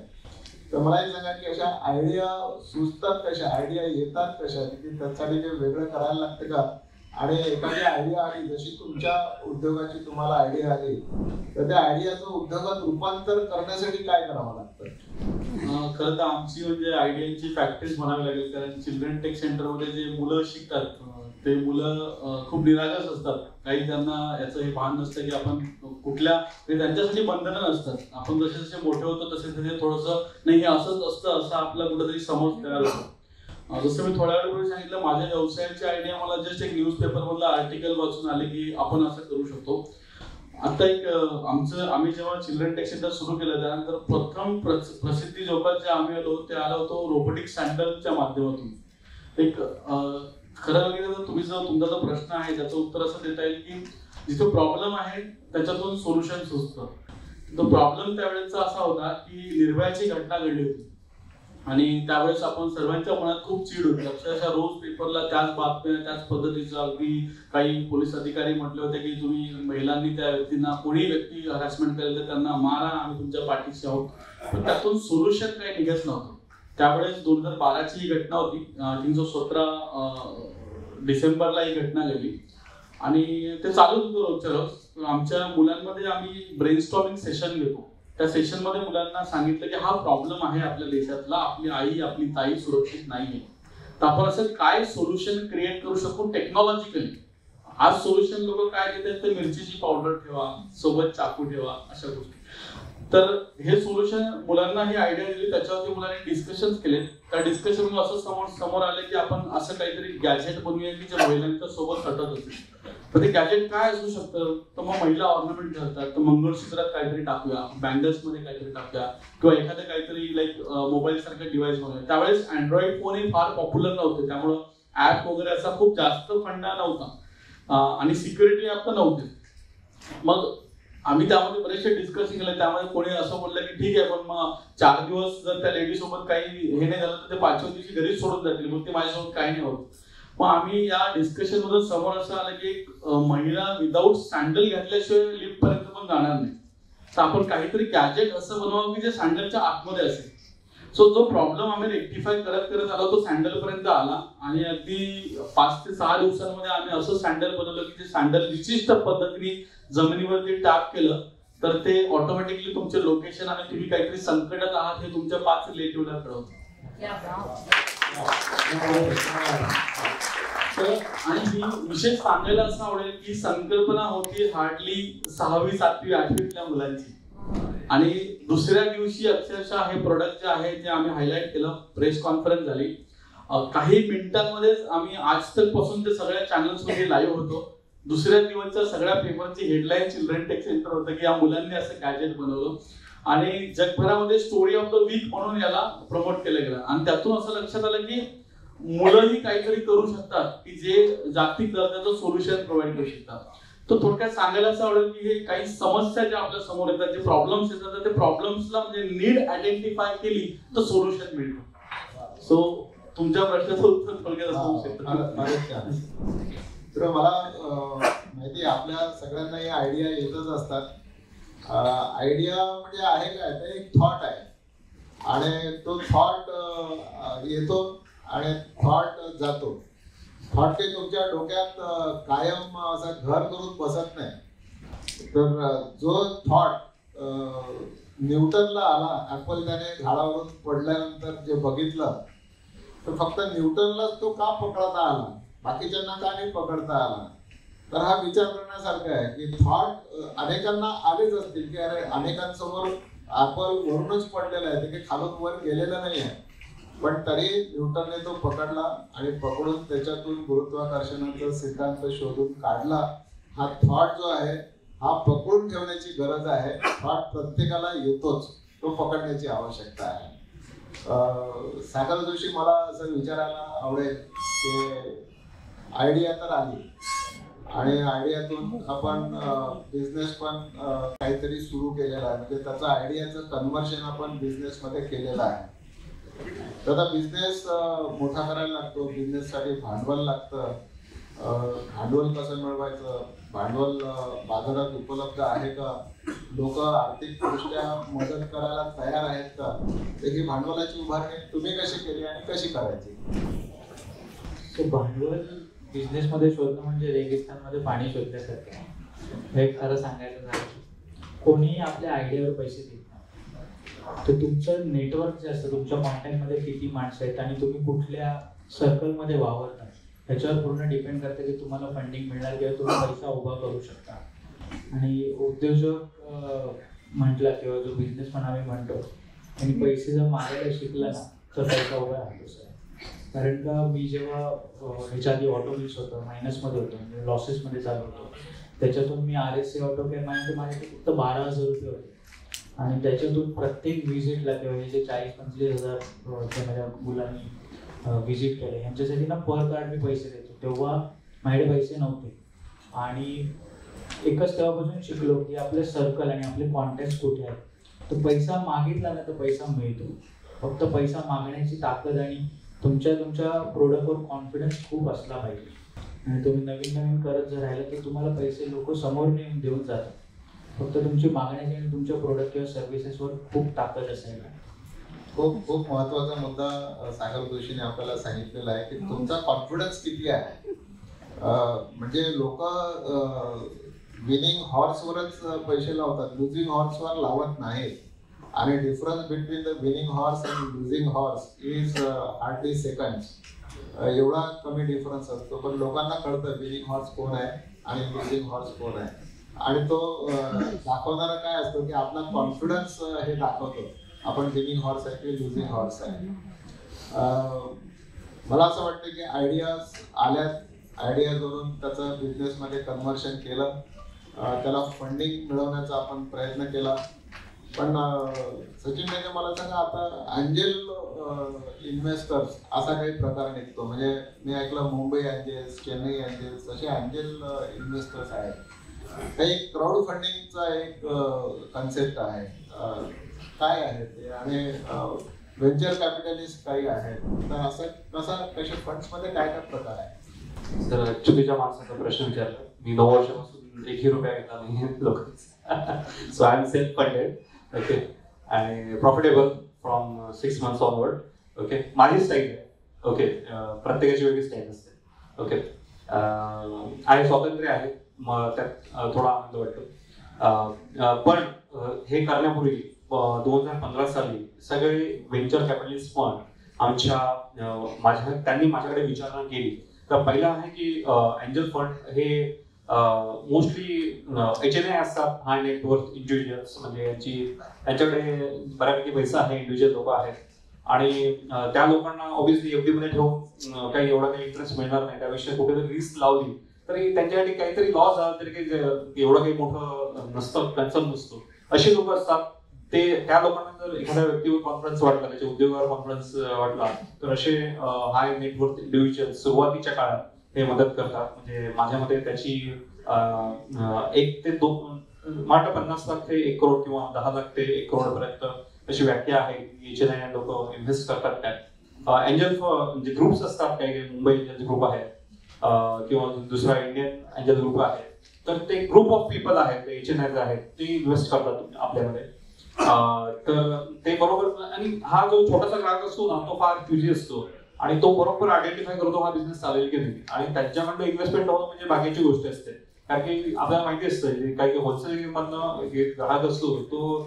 तर मला एक सांगा की अशा आयडिया सुचतात कशा, आयडिया येतात कशा, की त्यासाठी काही वेगळं करायला लागतं का. आणि एखादी आयडिया आली, जशी तुमच्या उद्योगाची तुम्हाला आयडिया आली, तर त्या आयडियाचं उद्योगात रूपांतर करण्यासाठी काय करावं लागतं. खरं तर आमची म्हणजे आयडियाची फॅक्टरीज म्हणावी लागेल, कारण चिल्ड्रन टेक सेंटरमध्ये जे मुलं शिकतात ते मुलं खूप निरागस असतात. काही त्यांना याचं हे भान नसतं की आपण कुठल्या, त्यांच्यासाठी बंधनं नसतात. आपण जसे जसे मोठे होतो तसे तसे थोडंसं नाही हे असंच असतं असं आपला कुठेतरी समज तयार होतो. जसं मी थोड्या वेळापूर्वी सांगितलं, माझ्या व्यवसायाची आयडिया मला जस्ट एक न्यूजपेपर मधलं आर्टिकल वाचून आले की आपण असं करू शकतो. आता एक आम्ही जेव्हा चिल्ड्रन टेक सेंटर सुरू केलं त्यानंतर प्रथम प्रसिद्धी जोपात जे आम्ही ते आलो होतो रोबोटिक सँडलच्या माध्यमातून. एक खरं बघितलं तर तुमचा जो प्रश्न आहे त्याचं उत्तर असं देता येईल की जिथे प्रॉब्लेम आहे त्याच्यातून सोल्युशन सुचतं. तो प्रॉब्लेम त्यावेळेचा असा होता की निर्भयाची घटना घडली होती आणि त्यावेळेस आपण सर्वांच्या मनात खूप चीड होती. अक्षरशः रोज पेपरला त्याच बातम्या, त्याच पद्धतीचं, अगदी काही पोलीस अधिकारी म्हटले होते की तुम्ही महिलांनी त्या व्यक्तींना, कोणी व्यक्ती हॅरॅसमेंट करेल तर त्यांना मारा, आम्ही तुमच्या पाठीशी आहोत. पण त्यातून सोल्युशन काही निघत नव्हतं. त्यावेळेस 2012ची ही घटना होती. 317 डिसेंबरला ही घटना घडली आणि ते चालूच होतं रोजच्या रोज. आमच्या मुलांमध्ये आम्ही ब्रेनस्टॉर्मिंग सेशन घेतो. त्या सेशन मध्ये मुलांना सांगितलं की हा प्रॉब्लेम आहे आपल्या देशातला, आपली आई, आपली ताई सुरक्षित नाहीये, तर आपण असं काय सोल्युशन क्रिएट करू शकू टेक्नॉलॉजिकली. आज सोल्युशन लोक काय देतात तर मिरचीची पावडर ठेवा, सोबत चाकू ठेवा, अशा गोष्टी. तर हे सोल्युशन मुलांना ही आयडिया दिली, त्याच्यावरती मुलांनी डिस्कशन केले. त्या डिस्कशन असं समोर आलं की आपण असं काहीतरी गॅजेट बनवूया की जे महिलांच्या सोबत हटत असेल. तर ते गॅजेट काय असू शकतं, तर मग महिला ऑर्नामेंट घालतात, तर मंगळसूत्रात काहीतरी टाकूया, बँगल्स मध्ये काहीतरी टाकूया, किंवा एखादं काहीतरी लाईक मोबाईल सारखं डिव्हाइस बनवूया. त्यावेळेस अँड्रॉइड फोन हे फार पॉप्युलर नव्हते, त्यामुळं ऍप वगैरे असा खूप जास्त फंडा नव्हता आणि सिक्युरिटी ऍप तर नव्हते. मग आम्ही त्यामध्ये बरेचसे डिस्कशन केले. त्यामध्ये कोणी असं बोललं की ठीक आहे, पण मग 4 दिवस जर त्या लेडी सोबत काही हे नाही झालं तर ते 5व्या दिवशी घरीच सोडून जातील, मग ते माझ्यासोबत काही नाही होत. मग आम्ही या डिस्कशन मधून समोर असं आलं की महिला विदाऊट सँडल घातल्याशिवाय लिफ्ट पर्यंत पण जाणार नाही, तर आपण काहीतरी गॅजेट असं बनवावं की जे सँडलच्या आतमध्ये असेल. सो जो प्रॉब्लेम आम्ही रेक्टिफाय करत करत आलो तो सँडल पर्यंत आला आणि अगदी 5 ते 6 दिवसांमध्ये आम्ही असं सँडल बनवलं की जे सँडल विशिष्ट पद्धतीने जमिनीवरती टॅप केलं तर ते ऑटोमॅटिकली तुमचे लोकेशन आणि तुम्ही काहीतरी संकटात आहात हे तुमच्या 5 रिलेटिव्हला कळवतं. आणि ही विशेष सांगायला असं आवडेल की संकल्पना होती हार्डली 6वी 7वी 8वीतल्या मुलांची, आणि दुसऱ्या दिवशी अक्षरशः हे प्रोडक्ट जे आहे ते आम्ही हायलाइट केलं, प्रेस कॉन्फरन्स झाली. काही मिनिटांमध्येच आम्ही आज तक पासून ते सगळ्या चॅनल्स मध्ये लाईव्ह होतो. दुसऱ्या दिवसच्या सगळ्या पेपरची हेडलाईन चिल्ड्रन टेक सेंटर होतं की या मुलांनी असं गॅजेट बनवलं आणि जगभरामध्ये स्टोरी ऑफ द वीक म्हणून याला प्रमोट केलं गेलं. आणि त्यातून असं लक्षात आलं की मुलंही काहीतरी करू शकतात की जे जागतिक दर्जाचं सोल्युशन प्रोव्हाइड करू शकतात. तर थोडक्यात सांगायला असं आवडेल की हे काही समस्या ज्या आपल्या समोर येतात, जे प्रॉब्लेम्स येतात, ते प्रॉब्लेम्सला म्हणजे नीड आयडेंटिफाय केली तर सोल्युशन मिळतं. सो तुमच्या प्रश्नाचं उत्तर थोडक्यात असू शकतं. तर मला माहिती आहे आपल्या सगळ्यांना ही आयडिया येतच असतात. आयडिया म्हणजे आहे काय, तर एक थॉट आहे आणि तो थॉट येतो आणि थॉट जातो. थॉट काही तुमच्या डोक्यात कायम असं घर करून बसत नाही. तर जो थॉट न्यूटनला आला, ऍपल त्याने झाडावरून पडल्यानंतर जे बघितलं, तर फक्त न्यूटनलाच तो का पकडता आला, बाकीच्यांना का नाही पकडता आला. तर हा विचार करण्यासारखा आहे की थॉट अनेकांना आलेच असतील की अरे अनेकांसमोर ऍपल वरूनच पडलेला आहे, ते काही खालून वर गेलेलं नाही आहे, पण तरी न्यूटनने तो पकडला आणि पकडून त्याच्यातून गुरुत्वाकर्षणाचा सिद्धांत शोधून काढला. हा थॉट जो आहे हा पकडून ठेवण्याची गरज आहे. थॉट प्रत्येकाला येतोच, तो पकडण्याची आवश्यकता आहे. सागर जोशी, मला असं विचारायला आवडेल की आयडिया तर आली आणि आयडियातून आपण बिझनेस पण काहीतरी सुरू केलेला आहे, म्हणजे त्याचं आयडियाचं कन्व्हर्शन आपण बिझनेसमध्ये केलेलं आहे. तर आता बिझनेस मोठा करायला लागतो, बिझनेससाठी भांडवल लागतं. भांडवल कसं मिळवायचं, भांडवल बाजारात उपलब्ध आहे का, लोक आर्थिकदृष्ट्या मदत करायला तयार आहेत का, तर ही भांडवलाची उभारणी तुम्ही कशी केली आणि कशी करायची. भांडवल बिझनेस मध्ये शोधणं म्हणजे रेगिस्तानमध्ये पाणी शोधण्यासारखं आहे. हे खरं सांगायचं झालं कोणीही आपल्या आयडियावर पैसे देत नाही. तर तुमचं नेटवर्क जे असतं, तुमच्या कॉन्टॅक्टमध्ये किती माणसं आहेत आणि तुम्ही कुठल्या सर्कलमध्ये वावरता याच्यावर पूर्ण डिपेंड करतं की तुम्हाला फंडिंग मिळणार किंवा तुम्ही पैसा उभा करू शकता. आणि उद्योजक म्हटला किंवा जो बिझनेसमॅन आम्ही म्हणतो आणि पैसे जर मागायला शिकला ना तर पैसा उभा राहतो सर. कारण का मी जेव्हा ह्याच्या आधी ऑटोमिल्स होतं, मायनसमध्ये होतो, म्हणजे लॉसेसमध्ये चालू होतो, त्याच्यातून मी RSC ऑटो केअर माझ्याकडे फक्त 12,000 रुपये होते आणि त्याच्यातून प्रत्येक व्हिजिटला किंवा हे जे 40-25 हजार माझ्या मुलांनी व्हिजिट केले यांच्यासाठी ना पर कार्ड मी पैसे देतो. तेव्हा माझ्याकडे पैसे नव्हते आणि एकच तेव्हापासून शिकलो की आपले सर्कल आणि आपले कॉन्टॅक्ट कुठे आहेत. तर पैसा मागितला ना तर पैसा मिळतो. फक्त पैसा मागण्याची ताकद आणि तुमच्या प्रोडक्टवर कॉन्फिडन्स खूप असला पाहिजे. आणि तुम्ही नवीन करत जर राहिलं तर तुम्हाला पैसे लोक समोर नेऊन देऊन जातात. फक्त तुमची मागण्याची आणि तुमच्या प्रोडक्ट किंवा सर्व्हिसेसवर खूप ताकद असायला. खूप खूप महत्वाचा मुद्दा सागर जोशीने आपल्याला सांगितलेला आहे की तुमचा कॉन्फिडन्स किती आहे. म्हणजे लोक विनिंग हॉर्सवरच पैसे लावतात, लुझिंग हॉर्सवर लावत नाहीत. आणि difference between the winning horse and losing horse is hardly seconds. एवढा कमी डिफरन्स असतो. पण लोकांना कळतं विनिंग हॉर्स कोण आहे आणि लुझिंग हॉर्स कोण आहे. आणि तो दाखवणारा काय असतो की आपला कॉन्फिडन्स हे दाखवतो आपण विनिंग हॉर्स आहे की लुझिंग हॉर्स आहे. मला असं वाटतं की आयडियाज आल्यात, आयडियाजवरून त्याचं बिझनेसमध्ये कन्व्हर्शन केलं, त्याला फंडिंग मिळवण्याचा आपण प्रयत्न केला. पण सचिन म्हणजे मला सांगा, आता एंजल इन्व्हेस्टर्स असा काही प्रकार निघतो. म्हणजे मी ऐकलं मुंबई एंजल्स, चेन्नई एंजल्स असे एंजल इन्व्हेस्टर्स आहेत. काही क्राऊड फंडिंगचा एक कन्सेप्ट आहे, काय आहे ते, आणि व्हेंचर कॅपिटलिस्ट काही आहेत. तर असं कशा फंड्समध्ये काय काय प्रकार आहे? तर चुकीच्या माणसाचा प्रश्न विचारला. मी 9 वर्षापासून 1 रुपया घेतला नाही लोकांचा. So I am self funded. Okay. आणि profitable from 6 months onward. Okay. माझी स्टाईल आहे. ओके. प्रत्येकाची वेगळी स्टाईल असते. ओके. आहे, स्वातंत्र्य आहे, मग त्यात थोडा आनंद वाटतो. पण हे करण्यापूर्वी 2015 साली सगळे व्हेंचर कॅपिटलिस्ट फंड त्यांनी माझ्याकडे विचारणा केली. तर पहिला आहे की एंजल फंड हे मोस्टली HNI असतात, हाय नेटवर्थ इंडिव्हिज्युअल्स. म्हणजे त्यांच्याकडे बऱ्यापैकी पैसा आहे, इंडिव्हिज्युअल लोक आहेत. आणि त्या लोकांना ऑब्व्हियसली FD मध्ये ठेवून काही एवढा काही इंटरेस्ट मिळणार नाही. त्याविषयी कुठेतरी रिस्क लावली तरी त्यांच्यासाठी काहीतरी लॉस झाला तरी काही एवढं काही मोठं नसतं, कन्सर्न नसतो. अशी लोक असतात. त्या लोकांना जर एखाद्या व्यक्तीवर कॉन्फिडन्स वाटला, त्याच्या उद्योगावर कॉन्फिडन्स वाटला, तर असे हाय नेटवर्थ इंडिव्हिज्युअल सुरुवातीच्या काळात हे मदत करतात. म्हणजे माझ्या मते त्याची 1 ते 2 मात्र 50 लाख ते 1 करोड किंवा 10 लाख ते 1 करोड पर्यंत अशी व्याख्या आहे की HNI लोक इन्व्हेस्ट करतात त्यात. एंजल म्हणजे ग्रुप्स असतात, काही मुंबई एंजल ग्रुप आहे किंवा दुसरा इंडियन एंजल ग्रुप आहे. तर ते ग्रुप ऑफ पीपल आहेत, ते HNI आहेत, ते इन्व्हेस्ट करतात आपल्यामध्ये. तर ते बरोबर. आणि हा जो छोटासा ग्राहक असतो ना, तो फार क्युजी असतो आणि तो बरोबर आयडेंटिफाय करतो हा बिझनेस चालेल की नाही. आणि त्यांच्याकडनं इन्व्हेस्टमेंट होणं म्हणजे बाकीची गोष्ट असते. कारण की आपल्याला माहिती असतं काही होलसेल मधनं ग्राहक असतो तो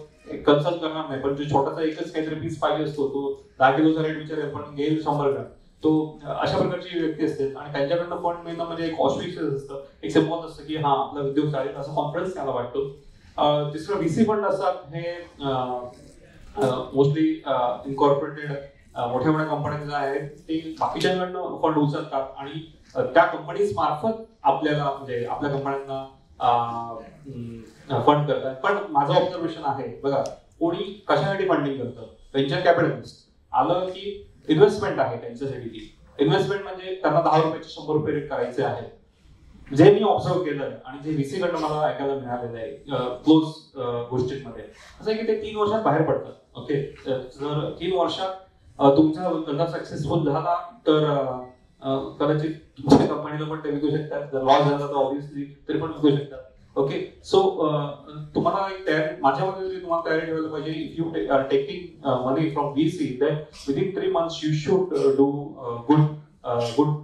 कन्सल्ट करणार नाही, पण जो छोटासा एकच काहीतरी पीस पाहिजे असतो तो 10 किलोचा रेट विचारेल पण घेईल 100 ग्रॅम. तो अशा प्रकारची व्यक्ती असते. आणि त्यांच्याकडनं फंड मिळणं म्हणजे एक ऑस्पिशियस असतं, एक सिम्बॉल असतं की हा आपला उद्योग चालेल, असा कॉन्फिडन्स त्याला वाटतो. तिसरं VC फंड असतात. हे मोस्टली इनकॉर्पोरेटेड मोठ्या मोठ्या कंपन्या आहेत, ते बाकीच्यांकडनं फंड उचलतात आणि त्या कंपनीज मार्फत आपल्याला म्हणजे आपल्या कंपन्यांना फंड करतात. पण माझं ऑब्झर्वेशन आहे, बघा, कोणी कशासाठी फंडिंग करतं? व्हेंचर कॅपिटलिस्ट आलं की इन्व्हेस्टमेंट आहे त्यांच्यासाठी. ती इन्व्हेस्टमेंट म्हणजे त्यांना 10 रुपयाचे 100 रुपये रेट करायचे आहे. जे मी ऑब्झर्व केलंय आणि जे VC कडनं मला ऐकायला मिळालेलं आहे क्लोज गोष्टींमध्ये, असं आहे की ते 3 वर्षात बाहेर पडतात. ओके. जर 3 वर्षात तुमचा धंदा सक्सेसफुल झाला तर कदाचित तुमच्या कंपनीला पण ते विकू शकतात. जर लॉस झाला तर ऑब्व्हियसली तरी पण विकू शकतात. ओके. सो तुम्हाला माझ्या मते तुम्हाला तयारी ठेवायला पाहिजे. If you are taking money from VC, then within 3 months you should do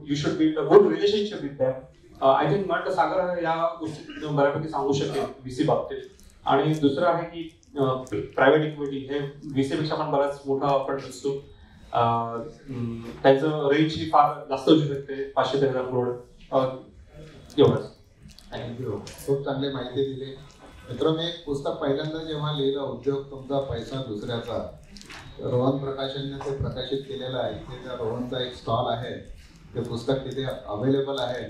you should build a good relationship with them. I think मला सागर या गोष्टी बऱ्यापैकी सांगू शकेल VC बाबतीत. आणि दुसरं आहे की प्रायव्हेट इक्विटी हे VC पेक्षा पण बराच मोठा फंड असतो. त्याचं रेंज ही फार जास्त असू शकते, 500 ते 1000 करोड. एवढंच. थँक्यू. खूप चांगली माहिती दिली. मित्रांनो, मी एक पुस्तक पहिल्यांदा जेव्हा लिहिलं, उद्योग तुमचा पैसा दुसऱ्याचा, रोहन प्रकाशनने ते प्रकाशित केलेलं आहे. इथे त्या रोहनचा एक स्टॉल आहे, ते पुस्तक तिथे अवेलेबल आहे.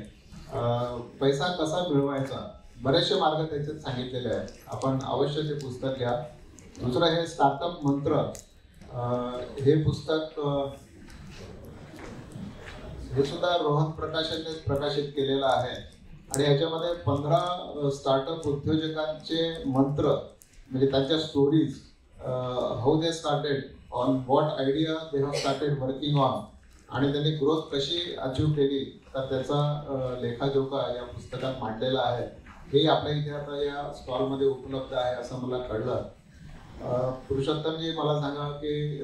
पैसा कसा मिळवायचा, बरेचसे मार्ग त्याच्यात सांगितलेले आहेत. आपण अवश्य ते पुस्तक घ्या. दुसरं हे स्टार्टअप मंत्र, हे पुस्तक हे सुद्धा रोहन प्रकाशनने प्रकाशित केलेलं आहे. आणि याच्यामध्ये 15 स्टार्टअप उद्योजकांचे मंत्र, म्हणजे त्यांच्या stories, how they started, on what idea they have started working on, आणि त्यांनी ग्रोथ कशी अचीव केली, तर त्याचा लेखाजोखा या पुस्तकात मांडलेला आहे. हे आपल्या इथे आता या स्टॉलमध्ये उपलब्ध आहे असं मला कळलं. पुरुषोत्तमजी, मला सांगा की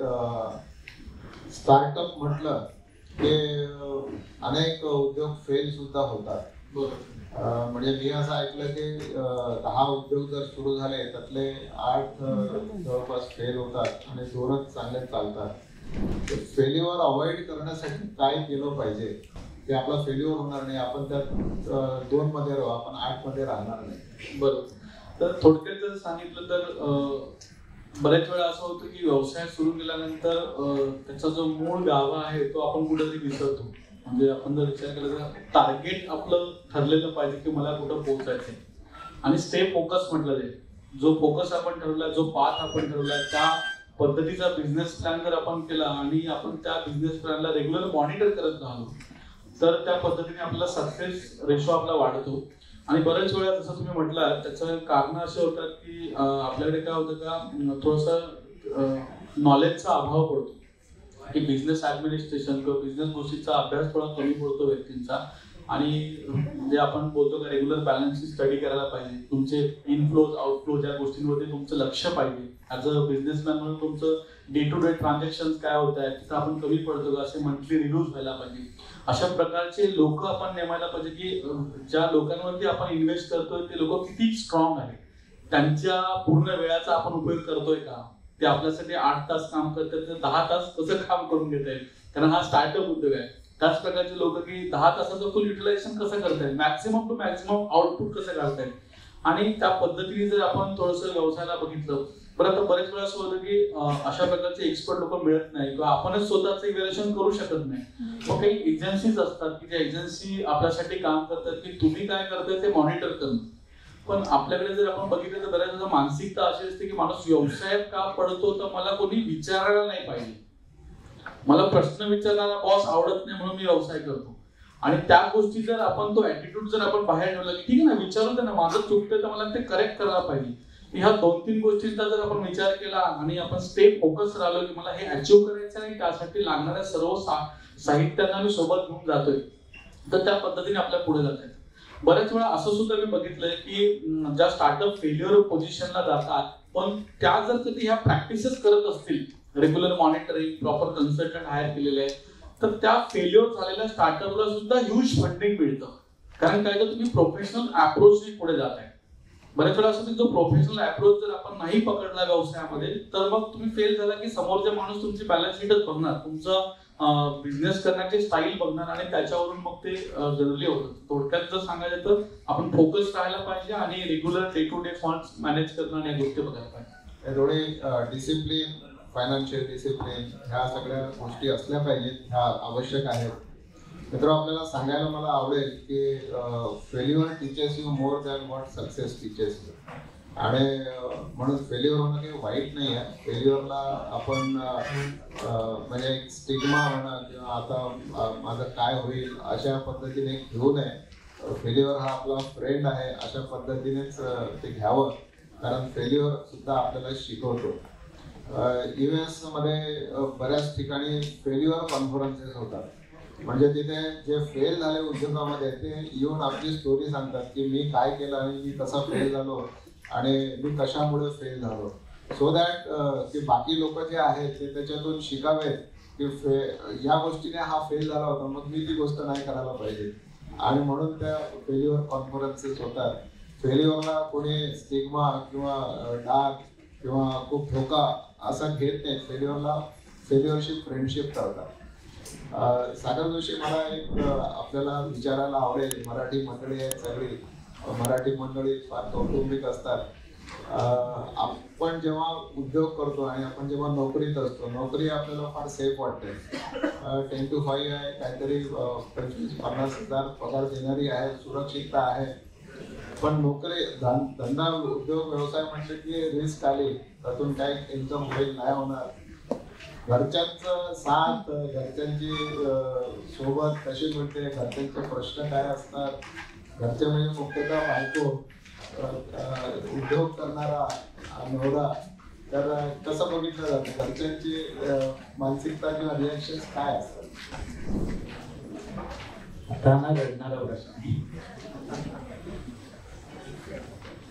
स्टार्टअप म्हटलं की अनेक उद्योग फेल सुद्धा होतात. म्हणजे मी असं ऐकलं की 10 उद्योग जर सुरू झाले त्यातले 8 जवळपास फेल होतात आणि 2च चांगले चालतात. फेल्युअर अवॉइड करण्यासाठी काय केलं पाहिजे, ते आपला फेल्युअर होणार नाही, आपण त्यात 2 मध्ये राहू, आपण 8 मध्ये राहणार नाही. बरोबर. तर थोडक्यात जर सांगितलं तर बऱ्याच वेळा असं होतं की व्यवसाय सुरू केल्यानंतर त्याचा जो मूळ गाभा आहे तो आपण कुठेतरी विसरतो. म्हणजे आपण जर विचार केला तर टार्गेट आपलं ठरलेलं पाहिजे की मला कुठं पोहोचायचंय, आणि स्टे फोकस म्हटलं जाईल. जो फोकस आपण ठरवला, जो पाथ आपण ठरवला, त्या पद्धतीचा बिझनेस प्लॅन जर आपण केला आणि आपण त्या बिझनेस प्लॅनला रेग्युलर मॉनिटर करत राहिलो तर त्या पद्धतीने आपला सक्सेस रेशो आपला वाढतो. आणि बऱ्याच वेळा जसं तुम्ही म्हटलं त्याचं कारण असे होतात की आपल्याकडे काय होतं का थोडंसं नॉलेजचा अभाव पडतो की बिझनेस ऍडमिनिस्ट्रेशन किंवा बिझनेस गोष्टीचा अभ्यास थोडा कमी पडतो व्यक्तींचा. आणि जे आपण बोलतो का रेग्युलर बॅलन्सची स्टडी करायला पाहिजे, तुमचे इनफ्लोज आउटफ्लोज या गोष्टींवरती तुमचं लक्ष पाहिजे. ऍज अ बिझनेसमॅन म्हणून तुमचं डे टू डे ट्रान्झॅक्शन काय होत आहे तिथं आपण कमी पडतो का, असे मंथली रिव्ह्यूज व्हायला पाहिजे. अशा प्रकारचे लोक आपण नेमायला पाहिजे की ज्या लोकांवरती आपण इन्व्हेस्ट करतोय ते लोक किती स्ट्रॉंग आहेत, त्यांच्या पूर्ण वेळाचा आपण उपयोग करतोय का, ते आपल्यासाठी 8 तास काम करतात तर 10 तास कसं काम करून घेत आहेत, कारण हा स्टार्टअप उद्योग आहे. त्याच प्रकारचे लोक की 10 तासाचं फुल युटिलायझेशन कसं करतायत, मॅक्सिमम टू मॅक्सिमम आउटपुट कसं काढतायत, आणि त्या पद्धतीने जर आपण थोडंसं व्यवसायाला बघितलं. बरं, तर बरेच वेळा असं होतं की अशा प्रकारचे एक्सपर्ट लोक मिळत नाही किंवा आपणच स्वतःचं इव्हॅल्युएशन करू शकत नाही. मग काही एजन्सीज असतात की ज्या एजन्सी आपल्यासाठी काम करतात की तुम्ही काय करताय ते मॉनिटर करणं. पण आपल्याकडे जर आपण बघितलं तर बऱ्याच मानसिकता अशी असते की माणूस व्यवसायात का पडतो तर मला कोणी विचारायला नाही पाहिजे, मला प्रश्न विचारणारा बॉस आवडत नाही म्हणून मी व्यवसाय करतो. आणि त्या गोष्टी जर आपण तो ऍटिट्यूड जर आपण बाहेर ठेवला की ठीक आहे ना, विचारू दे ना, माझं चुकतंय तर मला ते करेक्ट करायला पाहिजे. ह्या 2-3 गोष्टींचा जर आपण विचार केला आणि आपण स्टे फोकस राहिलो की मला हे अचीव्ह करायचं आहे, त्यासाठी लागणाऱ्या सर्व साहित्यांना मी सोबत घेऊन जातोय, तर त्या पद्धतीने आपल्याला पुढे जाता येतं. बऱ्याच वेळा असं सुद्धा मी बघितलंय की ज्या स्टार्टअप फेल्युअर पोझिशनला जातात पण त्या जर कधी ह्या प्रॅक्टिसेस करत असतील, regular monitoring, proper consultant hire केलेले आहे, तर त्या फेल्युअर झालेल्या स्टार्टअपला सुद्धा ह्यूज फंडिंग मिळतं. कारण काय तर तुम्ही प्रोफेशनल अप्रोचने पुढे जात आहे. बऱ्याच वेळा असं जो प्रोफेशनल अप्रोच जर आपण नाही पकडला व्यवसायामध्ये तर मग तुम्ही फेल झाला की समोरचा माणूस तुमची बॅलन्स शीटच बघणार, तुमचं बिझनेस करण्याची स्टाईल बघणार आणि त्याच्यावरून मग ते जनरली होतं. थोडक्यात जर सांगायचं तर आपण फोकस राहायला पाहिजे आणि regular day to day funds manage करणं आणि या गोष्टी बघायला पाहिजे. थोडी डिसिप्लिन, फायनान्शियल डिसिप्लिन, ह्या सगळ्या गोष्टी असल्या पाहिजेत, ह्या आवश्यक आहेत. मित्र, आपल्याला सांगायला मला आवडेल की failure teaches you more than what success teaches you. आणि म्हणून फेल्युअर होणं काही वाईट नाही आहे. फेल्युअरला आपण म्हणजे एक स्टिग्मा म्हणा किंवा आता माझं काय होईल अशा पद्धतीने घेऊ नये. फेल्युअर हा आपला फ्रेंड आहे अशा पद्धतीनेच ते घ्यावं, कारण फेल्युअर सुद्धा आपल्याला शिकवतो. US मध्ये बऱ्याच ठिकाणी फेल्युअर कॉन्फरन्सेस होतात. म्हणजे तिथे जे फेल झाले उद्योगामध्ये ते येऊन आपली स्टोरी सांगतात की मी काय केलं आणि मी कसा फेल झालो आणि मी कशामुळे फेल झालो, सो दॅट की बाकी लोक जे आहेत ते त्याच्यातून शिकावेत की या गोष्टीने हा फेल झाला होता, मग मी ती गोष्ट नाही करायला पाहिजे. आणि म्हणून त्या फेल्युअर कॉन्फरन्सेस होतात. फेल्युअरला कोणी स्टिग्मा किंवा डाग किंवा खूप धोका असा घेत नाही. फेल्युअरला फेल्युअरशी फ्रेंडशिप करतात. सागर जोशी, मला एक आपल्याला विचारायला आवडेल, मराठी मंडळी आहेत सगळी, मराठी मंडळी फार कौटुंबिक असतात. आपण जेव्हा उद्योग करतो आणि आपण जेव्हा नोकरीत असतो, नोकरी आपल्याला फार सेफ वाटते. 10 to 5 आहे, काहीतरी 25-50 हजार पगार देणारी आहे, सुरक्षितता आहे. पण नोकरी, धंदा, उद्योग, व्यवसाय म्हटलं की रिस्क आली, त्यातून काही इन्कम होईल नाही होणार, घरच्यांचं साथ, घरच्यांची सोबत कशी मिळते, घरच्यांचे प्रश्न काय असतात, घरचे म्हणजे मुख्यतः बायको, उद्योग करणारा नवरा, तर कसं बघितलं जातं घरच्यांची मानसिकता किंवा रिॲक्शन काय असतात? आता ना रडणारा प्रश्न,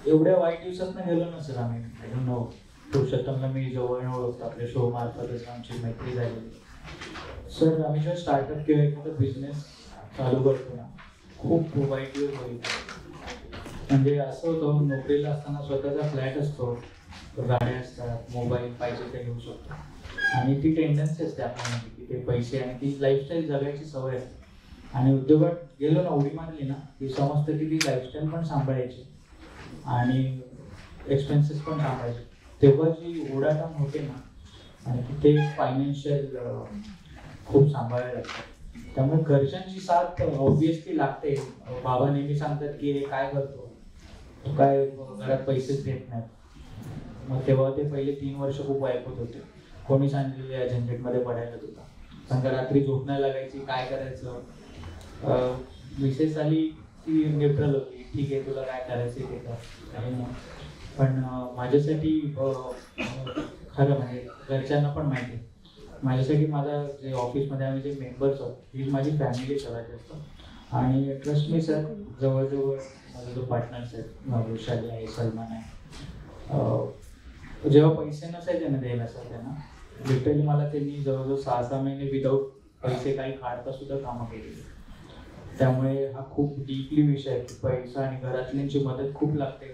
एवढ्या वाईट दिवसात गेलो ना सर आम्ही. आय डोंट नो, पुरुषोत्तमला मी जवळ ओळखतो, आपल्या शो मार्फतच आमची मैत्री झाली. सर आम्ही जेव्हा स्टार्टअप किंवा एखादा बिझनेस चालू करतो ना, खूप वाईट दिवस बघितले. म्हणजे असं होतं, नोकरीला असताना स्वतःचा फ्लॅट असतो, गाड्या असतात, मोबाईल पाहिजे ते घेऊ शकतो, आणि ती टेंडन्सी असते आपल्यामध्ये की ते पैसे आणि ती लाईफस्टाईल जगायची सवय असते. आणि उद्योगात गेलो ना, उडी मारली ना, ती समजतं की ती लाईफस्टाईल पण सांभाळायची आणि एक्सपेन्सेस पण सांभाळायचे. तेव्हा जी ओढाताण होते ना, आणि तिथे फायनान्शियल खूप सांभाळायला लागतं. त्यामुळे घरच्यांची साथ ऑब्विसली लागते. बाबा नेहमी सांगतात की हे काय करतो तू, काय घरात पैसेच देत नाहीत. मग तेव्हा ते पहिले 3 वर्ष खूप ऐकत होते, कोणी सांगितलं या झंझटमध्ये पडायला तुला, कारण का रात्री झोप नाही लागायची, काय करायचं. मिसेस आली ती न्यूट्रल होती, ठीक आहे तुला काय करायचं ते कर. पण माझ्यासाठी खरं म्हणजे घरच्यांना पण माहिती आहे, माझ्यासाठी माझा जे ऑफिसमध्ये आम्ही जे मेंबर्स आहोत ही माझी फॅमिली सगळ्यात जास्त. आणि ट्रस्ट मी सर, जवळजवळ माझा जो पार्टनर्स आहेत, वैशाली आहे, सलमान आहे, जेव्हा पैसे नसायचे ना द्यायला सर त्यांना, लिटरली मला त्यांनी जवळजवळ 6-6 महिने विदाऊट पैसे काही काढता सुद्धा कामं केली. त्यामुळे हा खूप डीपली विषय आहे की पैसा आणि घरातल्यांची मदत खूप लागते.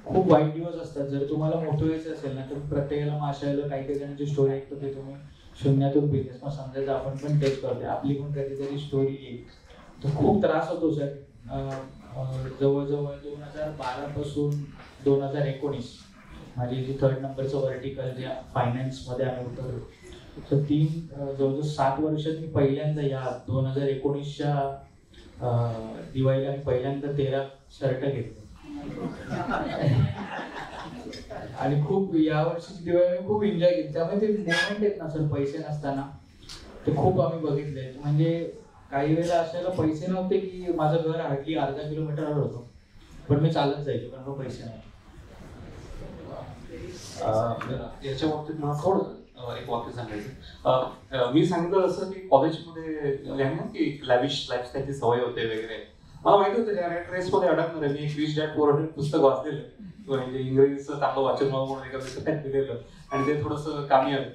खूप वाईट दिवस असतात. जर तुम्हाला मोठं व्हायचं असेल ना, तर प्रत्येकाला माशायला काही काही जणांची स्टोरी ऐकतो ते तुम्ही शून्यातून बिझनेस मग समजायचं आपण पण तेच करतोय, आपली पण कधीतरी स्टोरी येईल. तर खूप त्रास होतो सर. जवळजवळ 2012 पासून 2019 माझी जी 3rd नंबरचं व्हर्टिकल जे फायनान्समध्ये आम्ही उतरलो, तर जवळजवळ 7 वर्षात मी पहिल्यांदा या 2019च्या दिवाळीला मी पहिल्यांदा 13 शर्ट घेतले. आणि खूप या वर्षीची दिवाळी खूप एन्जॉय केली. त्यामुळे ते मोमेंट आहेत ना सर, पैसे नसताना ते खूप आम्ही बघितले. म्हणजे काही वेळेला असायला पैसे नव्हते की माझं घर हार्डली अर्धा किलोमीटरवर होतं, पण मी चालत जायचो कारण का पैसे नव्हते. याच्या बाबतीत मला थोडं एक वाक्य सांगायचं. मी सांगितलं असं की कॉलेजमध्ये की लॅविश लाईफस्टाईलची सवय होते वगैरे. मला माहिती होतं त्या रेसमध्ये अडकणार आहे. मी एक रिच डॅड पुअर डॅड पुस्तक वाचलेलं, म्हणजे इंग्रजीचं चांगलं वाचन व्हावं म्हणून एका पुस्तकात दिलेलं, आणि ते थोडंसं कामी आलं.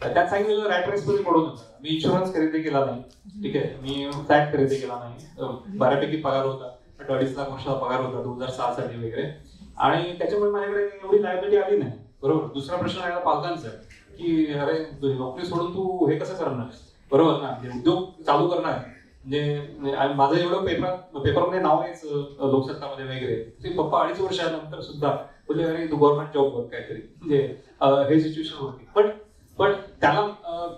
त्यात सांगितलेलं रॅट रेसमध्ये पडू नका. मी इन्शुरन्स खरेदी केला नाही, ठीक आहे, मी फ्लॅट खरेदी केला नाही, बऱ्यापैकी पगार होता, 2.5 लाख वर्षाचा पगार होता 2006 साठी वगैरे, आणि त्याच्यामुळे माझ्याकडे एवढी लायबिलिटी आली नाही. बरोबर. दुसरा प्रश्न आहे पालकांचा की अरे नोकरी सोडून तू हे कसं करणार, बरोबर ना, उद्योग चालू करणार. म्हणजे माझं एवढं पेपरमध्ये नाव यायचं लोकसत्तामध्ये वगैरे, ते पप्पा 2.5 वर्षानंतर सुद्धा बोलले अरे तू गव्हर्नमेंट जॉब बघ काहीतरी, म्हणजे हे सिच्युएशन होती. पण त्याला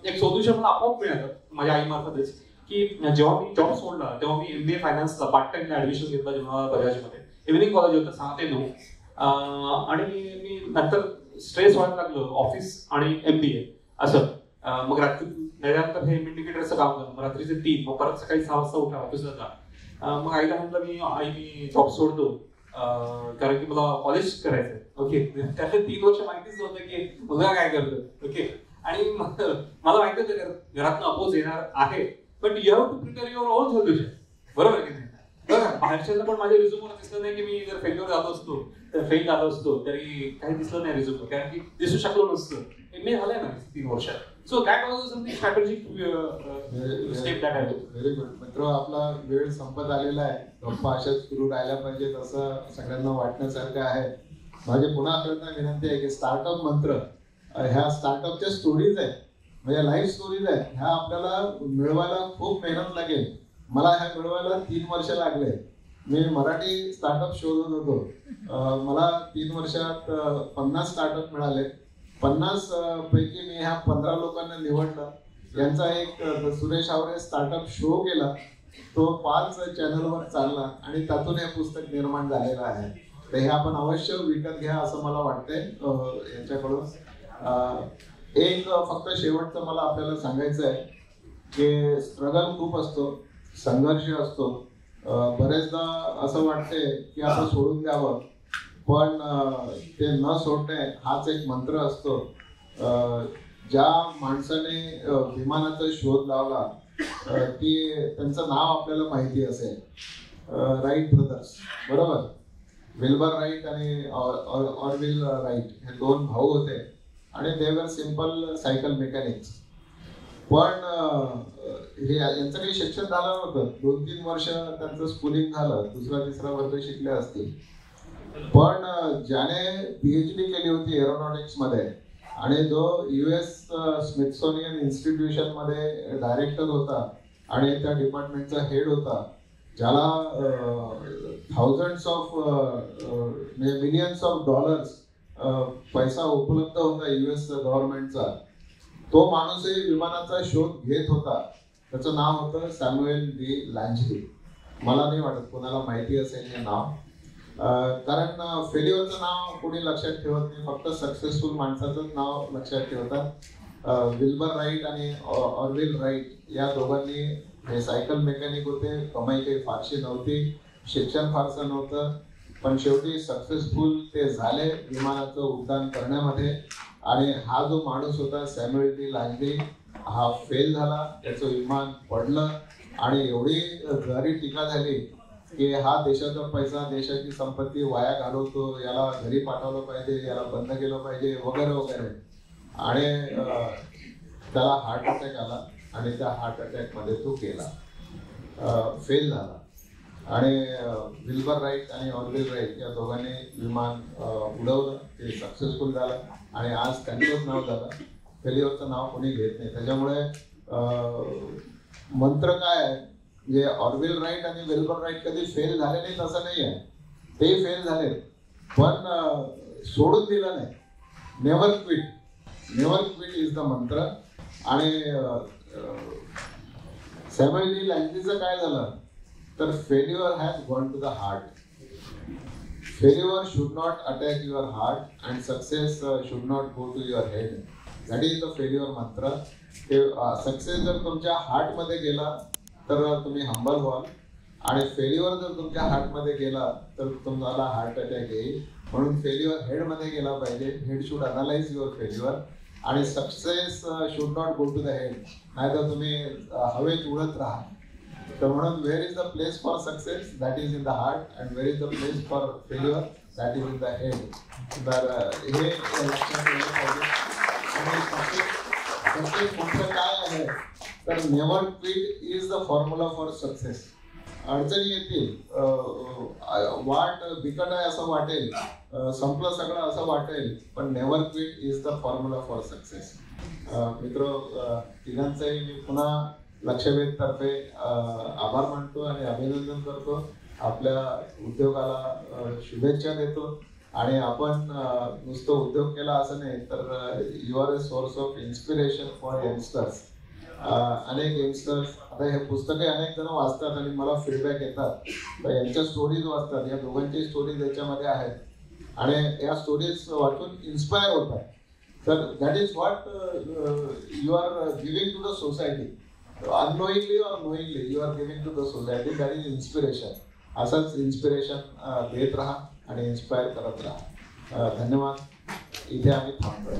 एक सोल्युशन मला आपोआप मिळालं माझ्या आईमार्फतच, की जेव्हा मी जॉब सोडला तेव्हा मी MBA फायनान्सला पार्ट टाइमला ऍडमिशन घेतला जेव्हा बजाजमध्ये. इव्हिनिंग कॉलेज होतं 6 ते 9, आणि मी नंतर स्ट्रेस व्हायला लागलं ऑफिस आणि MBA असं. मग रात्री त्याच्यानंतर हे इंडिकेटरचं काम झालं, मग रात्रीचे 3, मग परत सकाळी 6 वाजता उठा ऑफिसला जा. मग आईला म्हटलं मी जॉब सोडतो कारण की मला कॉलेज करायचंय. ओके. त्यातले 3 वर्ष माहितीच नव्हतं की मुलगा काय करतो. ओके. आणि मला माहिती होतं घरातनं अपोज येणार आहे, but you have to prepare your own solution. बरोबर की नाही. बघा बाहेरच्याला पण माझ्या रिझ्यूमवर दिसलं नाही की मी जर फेल झालो असतो तरी काही दिसलं नाही रिझ्यूमवर, कारण की दिसू शकलो नसतं. MA झालंय ना 3 वर्षात. So that was something strategic step that I took. Very good. मित्र, आपला वेळ संपत आलेला आहे. गप्पा अशाच सुरू राहायला पाहिजेत असं सगळ्यांना वाटण्यासारखं आहे. माझी पुन्हा आपल्याला विनंती आहे की स्टार्टअप मंत्र, ह्या स्टार्टअपच्या स्टोरीज आहेत, म्हणजे लाईफ स्टोरीज आहेत, ह्या आपल्याला मिळवायला खूप मेहनत लागेल. मला ह्या मिळवायला 3 वर्ष लागले. मी मराठी स्टार्टअप शोधत होतो. मला 3 वर्षात 50 स्टार्टअप मिळाले. 50 पैकी मी ह्या 15 लोकांना निवडलं. यांचा एक सुरेश आवरे स्टार्टअप शो केला, तो 5 चॅनलवर चालला, आणि त्यातून हे पुस्तक निर्माण झालेलं आहे. तर हे आपण अवश्य विकत घ्या असं मला वाटतंय यांच्याकडून. एक फक्त शेवटचं मला आपल्याला सांगायचं आहे की स्ट्रगल खूप असतो, संघर्ष असतो, बरेचदा असं वाटते की आपण सोडून द्यावं, पण ते न सोडणे हाच एक मंत्र असतो. ज्या माणसाने विमानाचा शोध लावला त्यांचं नाव आपल्याला माहिती असेल, राईट ब्रदर्स, बरोबर. विल्बर राईट आणि ऑरविल राईट हे दोन भाऊ होते आणि दे वर सिंपल सायकल मेकॅनिक्स. पण हे यांचं काही शिक्षण झालं नव्हतं. 2-3 वर्ष त्यांचं स्कूलिंग झालं, 2रा-3रा वर्ग शिकले असतील. पण ज्याने PhD केली होती एरोनॉटिक्स मध्ये आणि जो US स्मिथसोनियन इन्स्टिट्यूशन मध्ये डायरेक्टर होता आणि त्या डिपार्टमेंटचा हेड होता, ज्याला मिलियन्स ऑफ डॉलर्स पैसा उपलब्ध होता US गव्हर्नमेंटचा, तो माणूसही विमानाचा शोध घेत होता. त्याचं नाव होतं सॅम्युएल डी लँजली. मला नाही वाटत कोणाला माहिती असेल हे नाव, कारण फेल्युअरचं नाव कोणी लक्षात ठेवत नाही, फक्त सक्सेसफुल माणसाचंच नाव लक्षात ठेवतात. विल्बर राईट आणि ऑरविल राईट या दोघांनी हे सायकल मेकॅनिक होते. कमाई काही फारशी नव्हती, शिक्षण फारसं नव्हतं, पण शेवटी सक्सेसफुल ते झाले विमानाचं उड्डाण करण्यामध्ये. आणि हा जो माणूस होता सॅम्युएल डी लँजली, हा फेल झाला, त्याचं विमान पडलं आणि एवढी गहरी टीका झाली की हा देशाचा पैसा, देशाची संपत्ती वाया घालवतो, याला घरी पाठवलं पाहिजे, याला बंद केलं पाहिजे वगैरे वगैरे. आणि त्याला हार्ट अटॅक आला आणि त्या हार्ट अटॅकमध्ये तो गेला, फेल झाला. आणि विल्बर राईट आणि ऑरविल राईट या दोघांनी विमान उडवलं, ते सक्सेसफुल झालं आणि आज त्यांचंच नाव झालं. फेल्युअरचं नाव कोणी घेत नाही. त्याच्यामुळे मंत्र काय आहे, म्हणजे ऑरविल राईट आणि विल्बर राईट कधी फेल झाले नाहीत असं नाही आहे, ते फेल झाले पण सोडून दिलं नाही. Never quit, never quit is the mantra. आणि सॅम्युएल डी लँजलीचं काय झालं तर failure has gone to the heart. Failure should not attack your heart and success should not go to your head. That is the failure mantra. Success जर तुमच्या हार्टमध्ये गेला तर तुम्ही हंबल व्हाल आणि फेल्युअर जर तुमच्या हार्टमध्ये गेला तर तुम्हाला हार्ट अटॅक येईल. म्हणून फेल्युअर हेडमध्ये गेला पाहिजे. Head should analyse your failure आणि success should not go to the head, नाहीतर तुम्ही हवेत उडत राहा. तर म्हणून where is the place for success, that is in the heart, and where is the place for failure, that is in the head. तर हे लक्षात ठेवलं पाहिजे. आणि सक्सेस मोठं काय आहे तर never quit is the formula for success. अडचणी येतील, वाट बिकट आहे असं वाटेल, संपलं सगळं असं वाटेल, पण never quit is the formula for success. मित्र, तिघांचंही मी पुन्हा लक्षवेधतर्फे आभार मानतो आणि अभिनंदन करतो. आपल्या उद्योगाला शुभेच्छा देतो. आणि आपण नुसतं उद्योग केला असं नाही तर you are a source of inspiration for youngsters. अनेक यंगस्टर्स आता हे पुस्तके अनेक जण वाचतात आणि मला फीडबॅक येतात, तर यांच्या स्टोरीज वाचतात. या दोघांची स्टोरीज याच्यामध्ये आहेत आणि या स्टोरीज वाचून इन्स्पायर होतात. तर that is what you are giving to the society. Unknowingly or knowingly you are giving to the society. That is inspiration. असंच इन्स्पिरेशन देत राहा आणि इन्स्पायर करत राहा. धन्यवाद. इथे आम्ही थांबतोय.